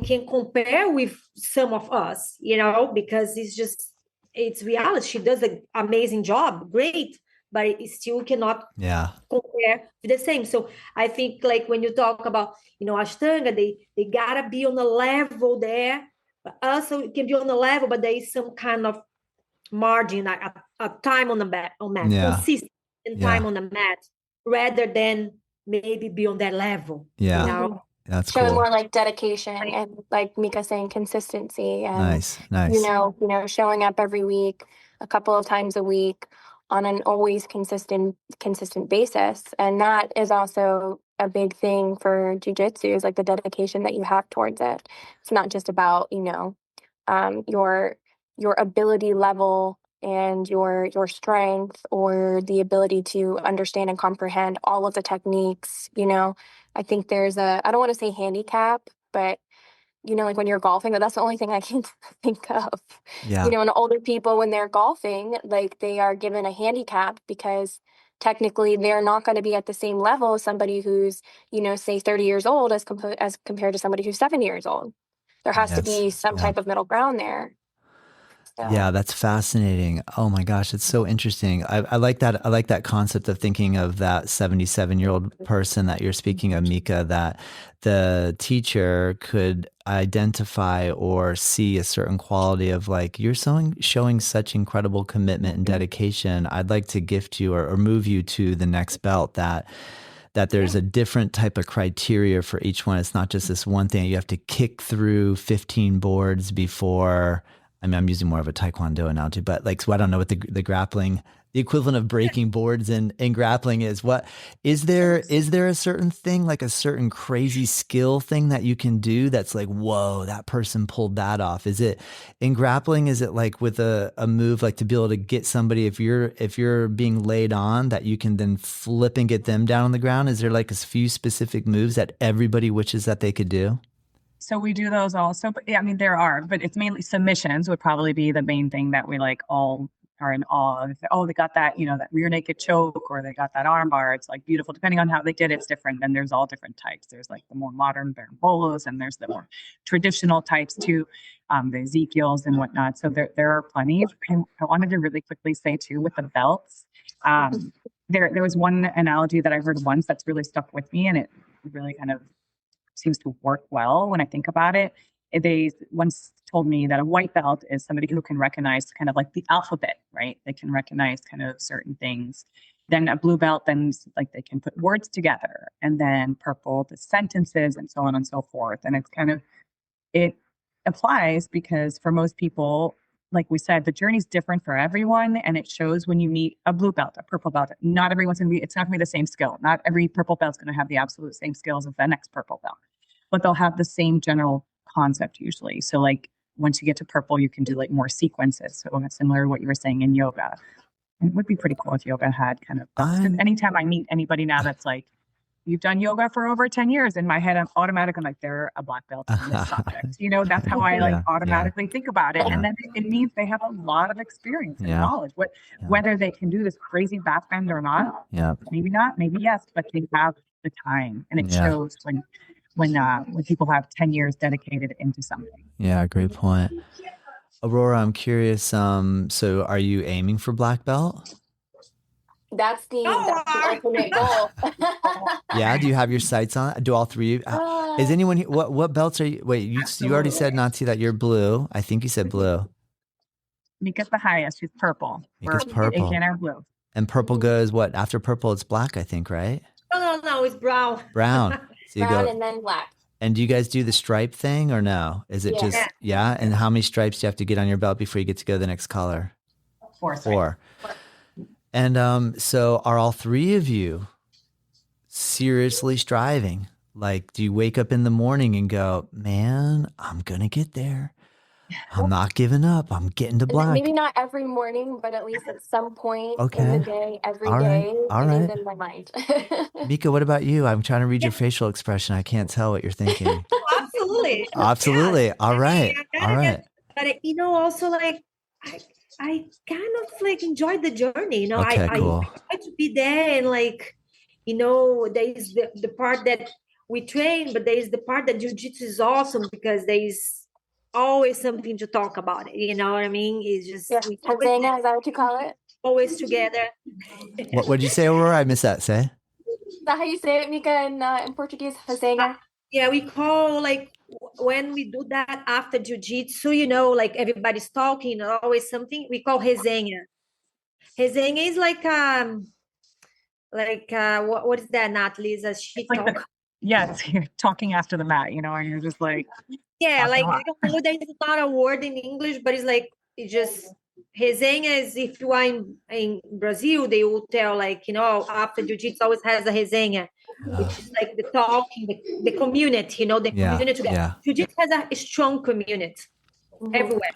can compare with some of us, because it's reality. She does an amazing job, great, but it still cannot compare to the same. So I think like when you talk about, Ashtanga, they gotta be on a level there, but also it can be on a level, but there is some kind of margin, a time on the mat, consistent time on the mat, rather than maybe be on that level. Yeah. That's showing cool. more like dedication and like Mika saying consistency and nice. Showing up every week, a couple of times a week on an always consistent basis. And that is also a big thing for jiu-jitsu, is like the dedication that you have towards it. It's not just about, your ability level and your strength or the ability to understand and comprehend all of the techniques. I think there's I don't want to say handicap, but like when you're golfing, that's the only thing I can think of. Yeah. And older people, when they're golfing, like they are given a handicap because technically they're not going to be at the same level as somebody who's, say 30 years old as compared to somebody who's 7 years old. There has to be some type of middle ground there. So. Yeah, that's fascinating. Oh my gosh, it's so interesting. I like that. I like that concept of thinking of that 77-year-old person that you're speaking of, Mika, that the teacher could identify or see a certain quality of like, you're showing such incredible commitment and dedication. I'd like to gift you or move you to the next belt, that there's a different type of criteria for each one. It's not just this one thing. You have to kick through 15 boards before. I mean, I'm using more of a Taekwondo analogy, but like, so I don't know what the grappling, the equivalent of breaking boards in grappling is. What is there a certain thing, like a certain crazy skill thing that you can do that's like, whoa, that person pulled that off? Is it in grappling? Is it like with a move, like to be able to get somebody, if you're being laid on, that you can then flip and get them down on the ground? Is there like a few specific moves that everybody wishes that they could do? So we do those also, but yeah, I mean, there are, but it's mainly submissions would probably be the main thing that we like all are in awe of. Oh, they got that, that rear naked choke, or they got that arm bar. It's like beautiful. Depending on how they did it, it's different. And there's all different types. There's like the more modern barambolos, and there's the more traditional types too, the Ezekiels and whatnot. So there are plenty. I wanted to really quickly say too, with the belts, there was one analogy that I heard once that's really stuck with me, and it really kind of seems to work well when I think about it. They once told me that a white belt is somebody who can recognize kind of like the alphabet, right? They can recognize kind of certain things. Then a blue belt, then like they can put words together, and then purple, the sentences, and so on and so forth. And it's kind of, it applies because for most people, like we said, the journey's different for everyone, and it shows when you meet a blue belt, a purple belt. Not everyone's going to be, it's not going to be the same skill. Not every purple belt's going to have the absolute same skills as the next purple belt, but they'll have the same general concept usually. So like once you get to purple, you can do like more sequences. So similar to what you were saying in yoga. It would be pretty cool if yoga had kind of, anytime I meet anybody now that's like, you've done yoga for over 10 years. In my head, I'm like, they're a black belt in this subject. You know, that's how I like automatically think about it. And then it means they have a lot of experience and knowledge. Whether they can do this crazy back bend or not, maybe not, maybe yes, but they have the time. And it shows when people have 10 years dedicated into something. Yeah, great point. Aurora, I'm curious, so are you aiming for black belt? That's the ultimate goal. Yeah, do you have your sights on it? Do all three? Is anyone here, what belts are you? Wait, you already said, Nati, that you're blue. I think you said blue. Mika's the highest. She's purple. Mika's purple. And are blue. And purple goes what? After purple, it's black, I think, right? No, it's brown. Brown. So you brown go, and then black. And do you guys do the stripe thing or no? Is it just, And how many stripes do you have to get on your belt before you get to go to the next color? 4. And so are all three of you seriously striving? Like, do you wake up in the morning and go, man, I'm going to get there. I'm not giving up. I'm getting to black. Maybe not every morning, but at least at some point in the day, every day, it is in my mind. Mika, what about you? I'm trying to read your facial expression. I can't tell what you're thinking. Absolutely. Absolutely. All right. But also like, I kind of like enjoyed the journey, you know. Okay, cool. I try to be there, and like, you know, there is the part that we train, but there is the part that jiu-jitsu is awesome because there is always something to talk about it. You know what I mean? It's just Hazena, is that what you call it? Always together. What did you say, Aurora? I missed that. Say. Is that how you say it, Mika, in Portuguese? Hazena? Yeah, we call like when we do that after jiu-jitsu, you know, like everybody's talking, always something, we call resenha. Resenha is like what is that, Nat, Lisa? She like talk. Yes, you're talking after the mat, you know, and you're just like, like I don't know, there's not a word in English, but it's like, it just, resenha is, if you are in Brazil, they will tell like, you know, after jiu-jitsu always has a resenha, which is like the talking, the community, you know, the community together. Yeah. Jiu-jitsu has a strong community everywhere.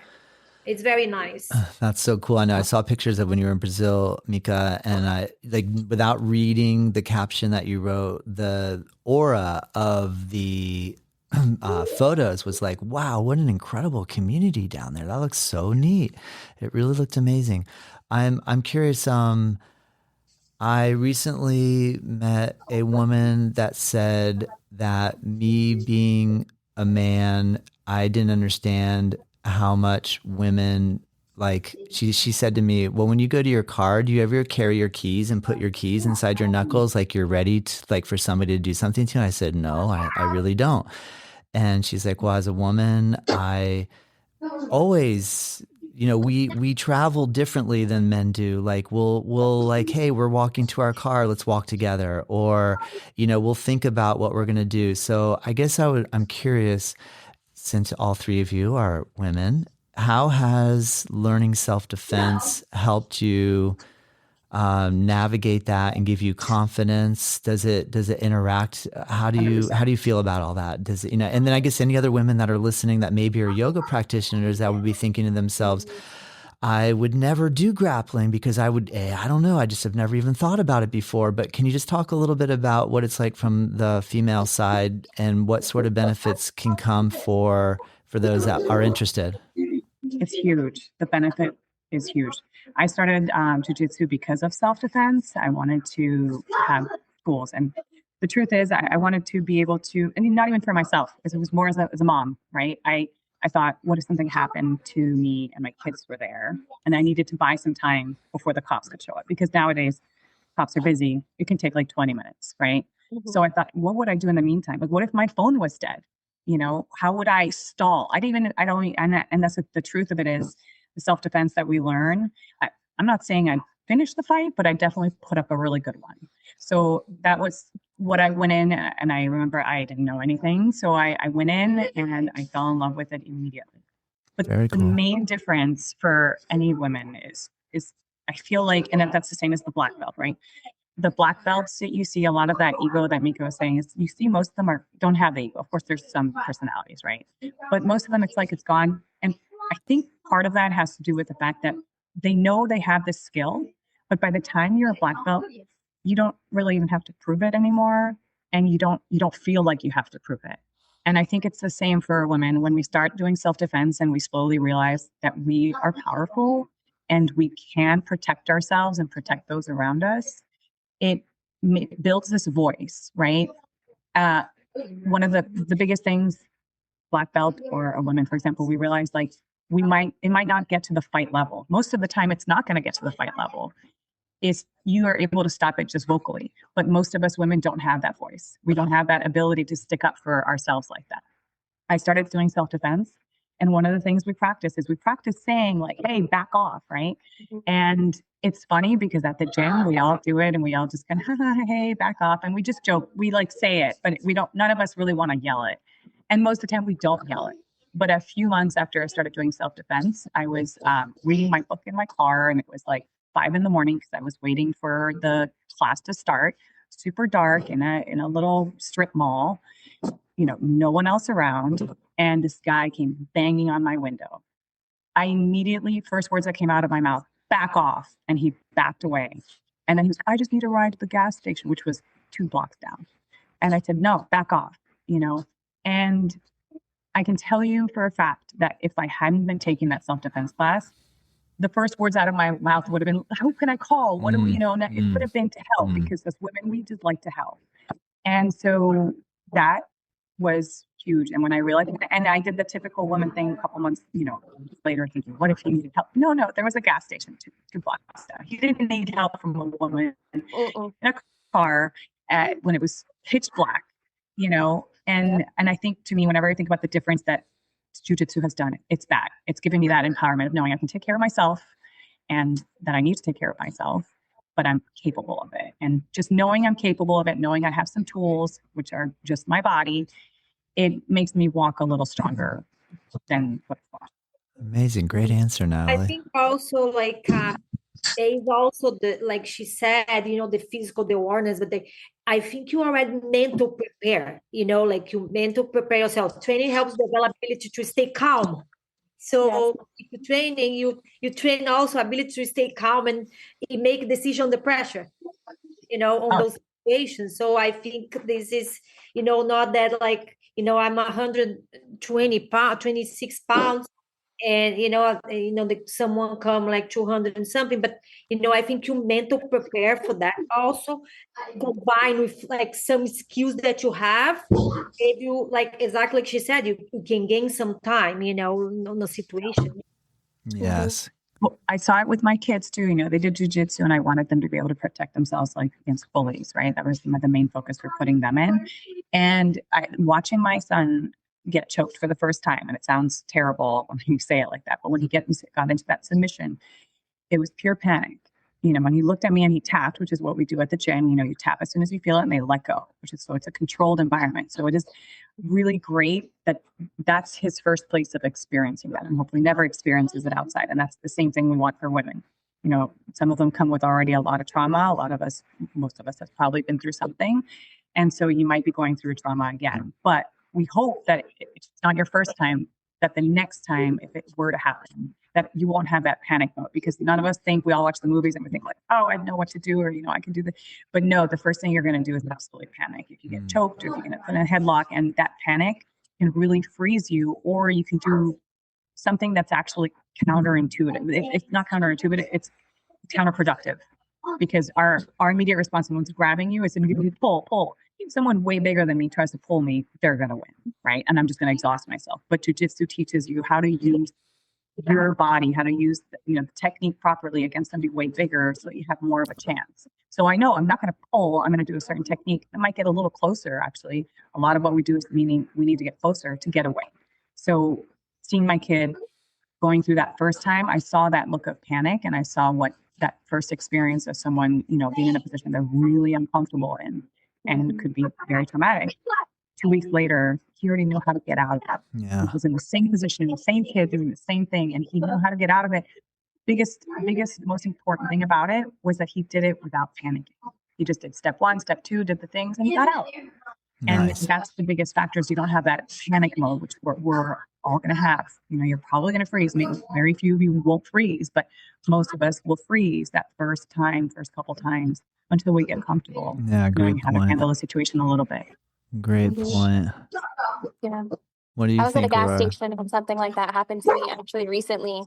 It's very nice. That's so cool. I know I saw pictures of when you were in Brazil, Mika, and I, like, without reading the caption that you wrote, the aura of the photos was like, wow, what an incredible community down there. That looks so neat. It really looked amazing. I'm curious. I recently met a woman that said that me being a man, I didn't understand how much women, like, she said to me, well, when you go to your car, do you ever carry your keys and put your keys inside your knuckles like you're ready to, like, for somebody to do something to you? I said, no, I really don't. And she's like, well, as a woman, I always, you know, we travel differently than men do. Like we'll like, hey, we're walking to our car, let's walk together. Or, you know, we'll think about what we're going to do. So I guess I'm curious, since all three of you are women, how has learning self-defense helped you navigate that and give you confidence? Does it interact? How do you feel about all that? Does it, you know, and then I guess any other women that are listening that maybe are yoga practitioners that would be thinking to themselves, I would never do grappling because I don't know, I just have never even thought about it before. But can you just talk a little bit about what it's like from the female side and what sort of benefits can come for those that are interested? It's huge. The benefit is huge. I started jiu-jitsu because of self-defense. I wanted to have tools. And the truth is, I wanted to be able to, I mean, not even for myself, because it was more as a mom, right? I thought, what if something happened to me and my kids were there? And I needed to buy some time before the cops could show up, because nowadays cops are busy. It can take like 20 minutes, right? Mm-hmm. So I thought, what would I do in the meantime? Like, what if my phone was dead? You know, how would I stall? And that's the truth of it is the self-defense that we learn. I'm not saying I finished the fight, but I definitely put up a really good one. So that was what I went in, and I remember I didn't know anything. So I went in and I fell in love with it immediately. But Very the cool. main difference for any women is I feel like, and that's the same as the black belt, right? The black belts that you see, a lot of that ego that Mika was saying, is you see most of them don't have the ego. Of course, there's some personalities, right? But most of them, it's like it's gone. And I think part of that has to do with the fact that they know they have this skill, but by the time you're a black belt, you don't really even have to prove it anymore, and you don't feel like you have to prove it. And I think it's the same for women. When we start doing self-defense and we slowly realize that we are powerful and we can protect ourselves and protect those around us, it builds this voice, right? One of the biggest things, black belt or a woman, for example, we realize like it might not get to the fight level. Most of the time, it's not going to get to the fight level. Is you are able to stop it just vocally. But most of us women don't have that voice. We don't have that ability to stick up for ourselves like that. I started doing self-defense. And one of the things we practice saying like, hey, back off, right? Mm-hmm. And it's funny because at the gym, we all do it and we all just kind of, hey, back off. And we just joke, we like say it, but none of us really want to yell it. And most of the time we don't yell it. But a few months after I started doing self-defense, I was reading my book in my car, and it was like 5 a.m. because I was waiting for the class to start. Super dark in a little strip mall, no one else around. And this guy came banging on my window. I immediately, first words that came out of my mouth, back off. And he backed away. And then he was, I just need a ride to the gas station, which was 2 blocks down. And I said, no, back off, And I can tell you for a fact that if I hadn't been taking that self-defense class, the first words out of my mouth would have been, who can I call? What do we, it would have been to help, because as women, we just like to help. And so that was huge. And when I realized, and I did the typical woman thing a couple months, later, thinking, what if he needed help? No, there was a gas station 2 blocks down. He didn't need help from a woman in a car when it was pitch black, And I think, to me, whenever I think about the difference that Jiu-Jitsu has done, it's that. It's given me that empowerment of knowing I can take care of myself, and that I need to take care of myself, but I'm capable of it. And just knowing I'm capable of it, knowing I have some tools, which are just my body, it makes me walk a little stronger than before. Amazing. Great answer, Natalie. I think also like there is also like she said, the physical, the awareness, but I think you already mental prepare, like you mental prepare yourself. Training helps develop ability to stay calm. So if you're training, you train also ability to stay calm and make decision under pressure, on those situations. So I think this is, not that like, I'm 120 pounds, 26 pounds, and someone come like 200 and something, but I think you mental prepare for that also, combined with like some skills that you have. If you, like exactly like she said, you can gain some time, on the situation. Yes. Well, I saw it with my kids too. They did jiu-jitsu, and I wanted them to be able to protect themselves like against bullies, right? That was the main focus for putting them in. And watching my son get choked for the first time, and it sounds terrible when you say it like that, but when he got into that submission, it was pure panic. When he looked at me and he tapped, which is what we do at the gym, you tap as soon as you feel it and they let go, so it's a controlled environment. So it is really great that that's his first place of experiencing that, and hopefully never experiences it outside. And that's the same thing we want for women. Some of them come with already a lot of trauma. Most of us have probably been through something. And so you might be going through trauma again, but we hope that if it's not your first time, that the next time, if it were to happen, that you won't have that panic mode, because none of us think, we all watch the movies and we think like, oh, I know what to do, or, I can do this. But no, the first thing you're going to do is absolutely panic. If you get choked, or if you get put in a headlock, and that panic can really freeze you, or you can do something that's actually counterintuitive. It's not counterintuitive, it's counterproductive, because our immediate response when someone's grabbing you is immediately pull. If someone way bigger than me tries to pull me, they're going to win, right? And I'm just going to exhaust myself. But jiu-jitsu teaches you how to use your body, how to use the technique properly against somebody way bigger, so that you have more of a chance. So I know I'm not going to pull, I'm going to do a certain technique. I might get a little closer, actually. A lot of what we do is meaning we need to get closer to get away. So seeing my kid going through that first time, I saw that look of panic, and I saw what that first experience of someone, being in a position they're really uncomfortable in, and it could be very traumatic. 2 weeks later, he already knew how to get out of it. Yeah. He was in the same position, the same kid doing the same thing, and he knew how to get out of it. Biggest, most important thing about it was that he did it without panicking. He just did step 1, step 2, did the things, and he got out. And Nice. that's the biggest factor is you don't have that panic mode, which we're all going to have. You're probably going to freeze. Maybe very few of you won't freeze, but most of us will freeze that first couple times until we get comfortable. Yeah, great knowing how to point. handle the situation a little bit. Great point. Yeah. What do you I was at a think, gas Aurora? station and something like that happened to me actually recently.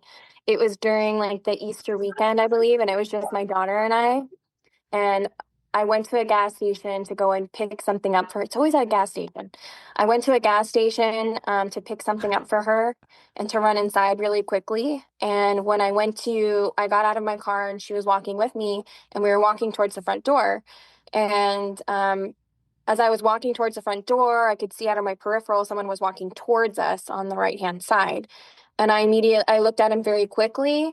It was during like the Easter weekend, I believe, and it was just my daughter and I. And I went to a gas station to go and pick something up for her. It's always at a gas station. I went to a gas station to pick something up for her and to run inside really quickly. And when I got out of my car and she was walking with me and we were walking towards the front door. And as I was walking towards the front door, I could see out of my peripheral someone was walking towards us on the right-hand side. And I looked at him very quickly.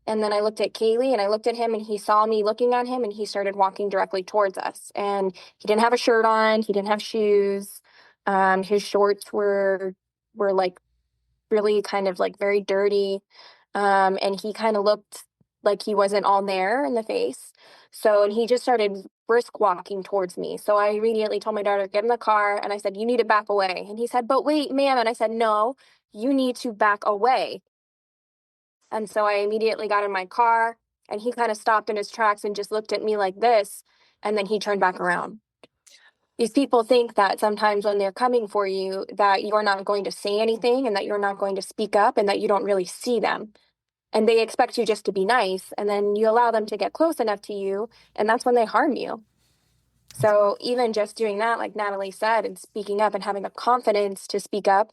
And then I looked at Kaylee and I looked at him and he saw me looking at him and he started walking directly towards us. And he didn't have a shirt on. He didn't have shoes. His shorts were like really kind of like very dirty. And he kind of looked like he wasn't all there in the face. So, and he just started brisk walking towards me. So I immediately told my daughter, get in the car. And I said, you need to back away. And he said, but wait, ma'am. And I said, no, you need to back away. And so I immediately got in my car and he kind of stopped in his tracks and just looked at me like this. And then he turned back around. These people think that sometimes when they're coming for you, that you're not going to say anything and that you're not going to speak up and that you don't really see them. And they expect you just to be nice. And then you allow them to get close enough to you. And that's when they harm you. So even just doing that, like Natalie said, and speaking up and having the confidence to speak up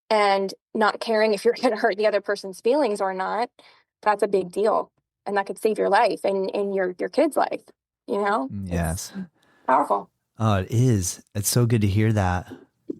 and not caring if you're going to hurt the other person's feelings or not, that's a big deal. And that could save your life and your kid's life, Yes. It's powerful. Oh, it is. It's so good to hear that.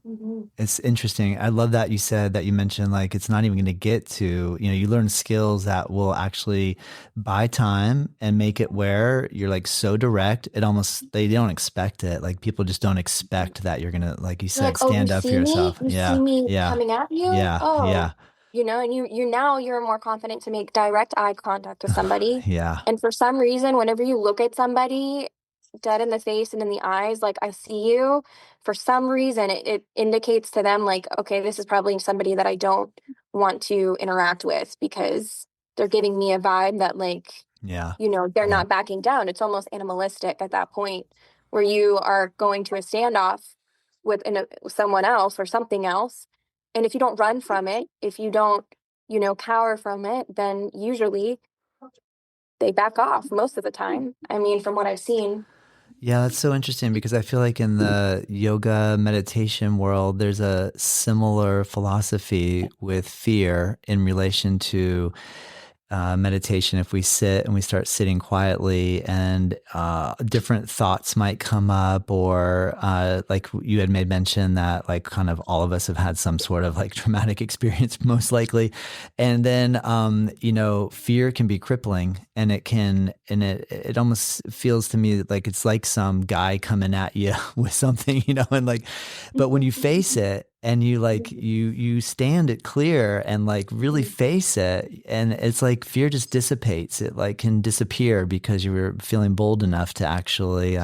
Mm-hmm. It's interesting. I love that you mentioned like it's not even going to get to, you learn skills that will actually buy time and make it where you're like so direct. They don't expect it. Like people just don't expect that you're going to, like you said, stand up for yourself. You see me coming at you? Yeah. Oh. Yeah. And you're more confident to make direct eye contact with somebody. Yeah. And for some reason, whenever you look at somebody dead in the face and in the eyes, like I see you, for some reason it indicates to them like, okay, this is probably somebody that I don't want to interact with because they're giving me a vibe that like, they're not backing down. It's almost animalistic at that point where you are going to a standoff with someone else or something else. And if you don't run from it, if you don't, cower from it, then usually they back off most of the time. I mean, from what I've seen. Yeah, that's so interesting because I feel like in the yoga meditation world, there's a similar philosophy with fear in relation to meditation. If we sit and we start sitting quietly and different thoughts might come up, or like you had made mention that like kind of all of us have had some sort of like traumatic experience most likely. And then, fear can be crippling and it almost feels to me like it's like some guy coming at you with something, and like, but when you face it, and you stand it clear and like really face it, and it's like fear just dissipates. It like can disappear because you're feeling bold enough to actually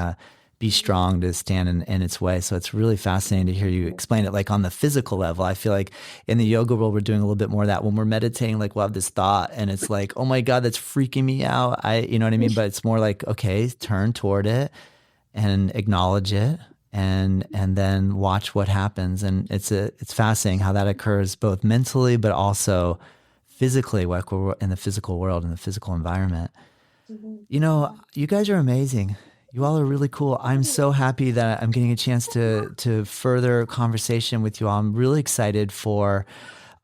be strong to stand in its way. So it's really fascinating to hear you explain it like on the physical level. I feel like in the yoga world, we're doing a little bit more of that. When we're meditating, like we'll have this thought and it's like, oh my God, that's freaking me out. You know what I mean? But it's more like, okay, turn toward it and acknowledge it. And then watch what happens. And it's fascinating how that occurs both mentally, but also physically, like we're in the physical world, in the physical environment. Mm-hmm. You guys are amazing. You all are really cool. I'm so happy that I'm getting a chance to further conversation with you all. I'm really excited for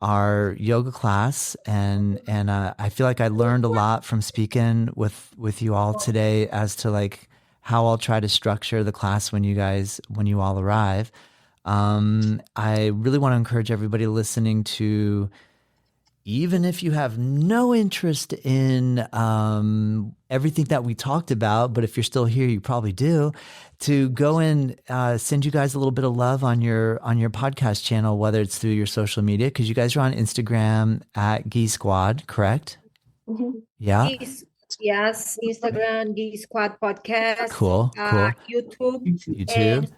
our yoga class. And I feel like I learned a lot from speaking with you all today as to like, how I'll try to structure the class when you all arrive. I really want to encourage everybody listening to even if you have no interest in everything that we talked about, but if you're still here, you probably do, to go and send you guys a little bit of love on your podcast channel, whether it's through your social media, because you guys are on Instagram at Gi Squad, correct? Mm-hmm. Yeah. Yes, Instagram, the Squad Podcast. Cool. YouTube.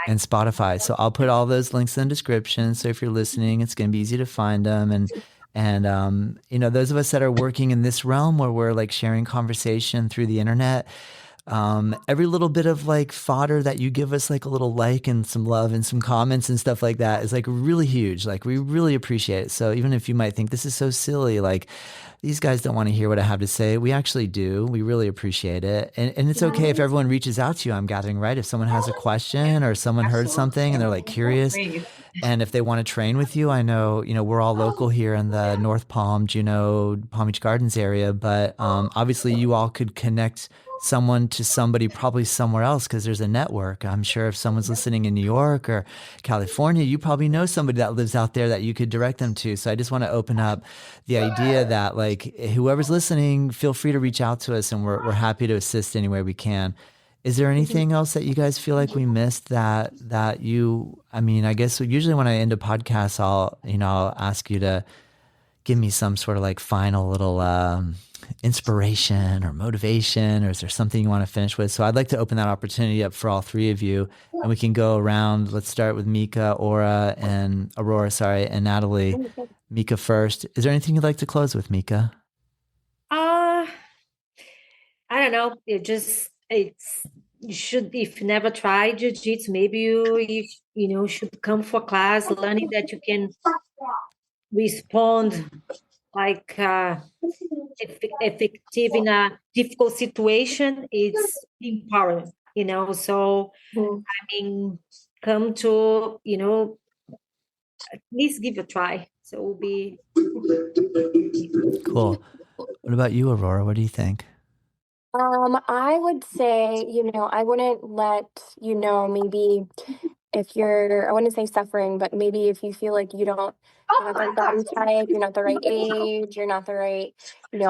And Spotify. So I'll put all those links in the description. So if you're listening, it's going to be easy to find them. And you know, those of us that are working in this realm where we're like sharing conversation through the internet, every little bit of like fodder that you give us, like a little like and some love and some comments and stuff like that, is like really huge. Like we really appreciate it. So even if you might think this is so silly, like these guys don't want to hear what I have to say, we actually do. We really appreciate it. And it's okay if everyone reaches out to you, I'm gathering, right? If someone has a question or someone heard something and they're like curious, and if they want to train with you, I know, you know, we're all local here in the North Palm, Juneau, Palm Beach Gardens area, but obviously you all could connect someone to somebody probably somewhere else because there's a network. I'm sure if someone's listening in New York or California, you probably know somebody that lives out there that you could direct them to. So I just want to open up the idea that like whoever's listening, feel free to reach out to us, and we're happy to assist any way we can. Is there anything else that you guys feel like we missed that you, I mean, I guess usually when I end a podcast, I'll ask you to give me some sort of like final little inspiration or motivation, or is there something you want to finish with? So I'd like to open that opportunity up for all three of you, and we can go around. Let's start with Mika, Aurora, and Natalie. Mika first. Is there anything you'd like to close with, Mika? I don't know. You should, if you never tried jiu-jitsu, maybe you should come for class, learning that you can respond like effective in a difficult situation. It's empowering, so I mean, come to, at least give a try. So it will be cool. What about you, Aurora? What do you think? I would say, I wouldn't let, maybe if I wouldn't say suffering, but maybe if you feel like you don't have a body type, you're not the right age, you're not the right,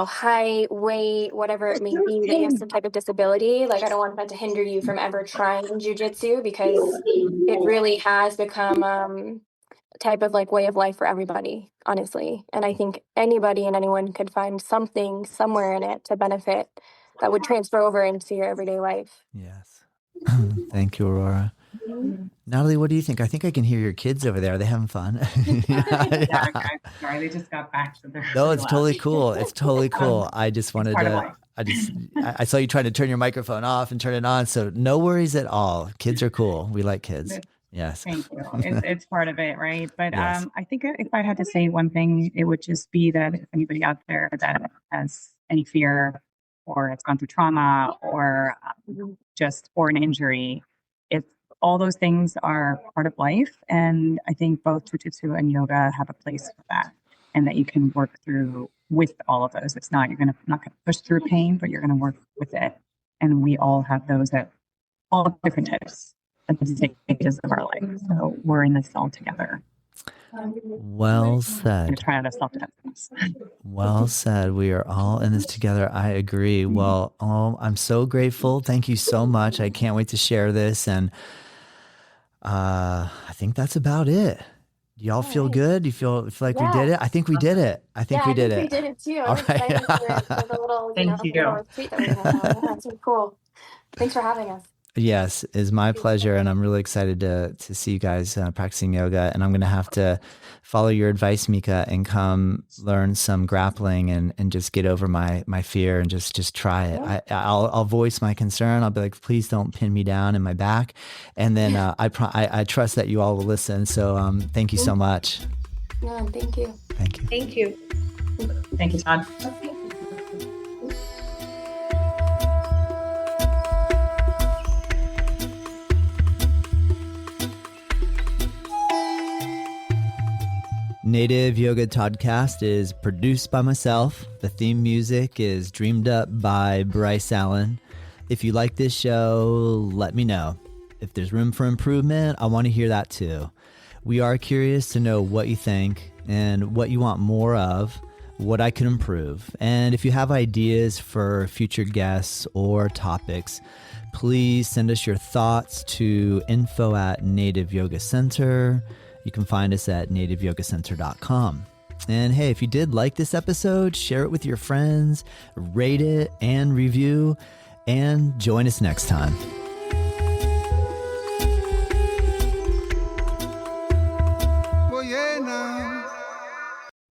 height, weight, whatever it may be, that you have some type of disability, like I don't want that to hinder you from ever trying jiu-jitsu, because it really has become a type of like way of life for everybody, honestly. And I think anybody and anyone could find something somewhere in it to benefit that would transfer over into your everyday life. Yes. Thank you, Aurora. Mm-hmm. Natalie, what do you think? I think I can hear your kids over there. Are they having fun? Yeah. Sorry, they just got back. So no, it's totally cool. It's totally cool. I just wanted to, I saw you trying to turn your microphone off and turn it on. So no worries at all. Kids are cool. We like kids. Yes. Thank you. It's part of it, right? But yes. I think if I had to say one thing, it would just be that if anybody out there that has any fear or has gone through trauma or or an injury, all those things are part of life. And I think both jiu-jitsu and yoga have a place for that, and that you can work through with all of those. It's not, you're not going to push through pain, but you're going to work with it. And we all have those at all different types at the stages of our life. So we're in this all together. Well said. We're trying to self-defense. Well said. We are all in this together. I agree. Well, I'm so grateful. Thank you so much. I can't wait to share this. And I think that's about it. Do y'all feel good? Do you feel like we did it? I think we did it. I think we did it. We did it too. All right. For the little, Thank you. Little tweet that we have. That's really cool. Thanks for having us. Yes, it's my pleasure, and I'm really excited to see you guys practicing yoga. And I'm going to have to follow your advice, Mika, and come learn some grappling and just get over my fear and just try it. I'll voice my concern. I'll be like, please don't pin me down in my back. And then I trust that you all will listen. So thank you so much. Yeah, thank you. Thank you. Thank you. Thank you, Todd. Native Yoga Toddcast is produced by myself. The theme music is dreamed up by Bryce Allen. If you like this show, let me know. If there's room for improvement, I want to hear that too. We are curious to know what you think and what you want more of, what I can improve. And if you have ideas for future guests or topics, please send us your thoughts to info@Native Yoga Center. You can find us at nativeyogacenter.com. And hey, if you did like this episode, share it with your friends, rate it and review, and join us next time.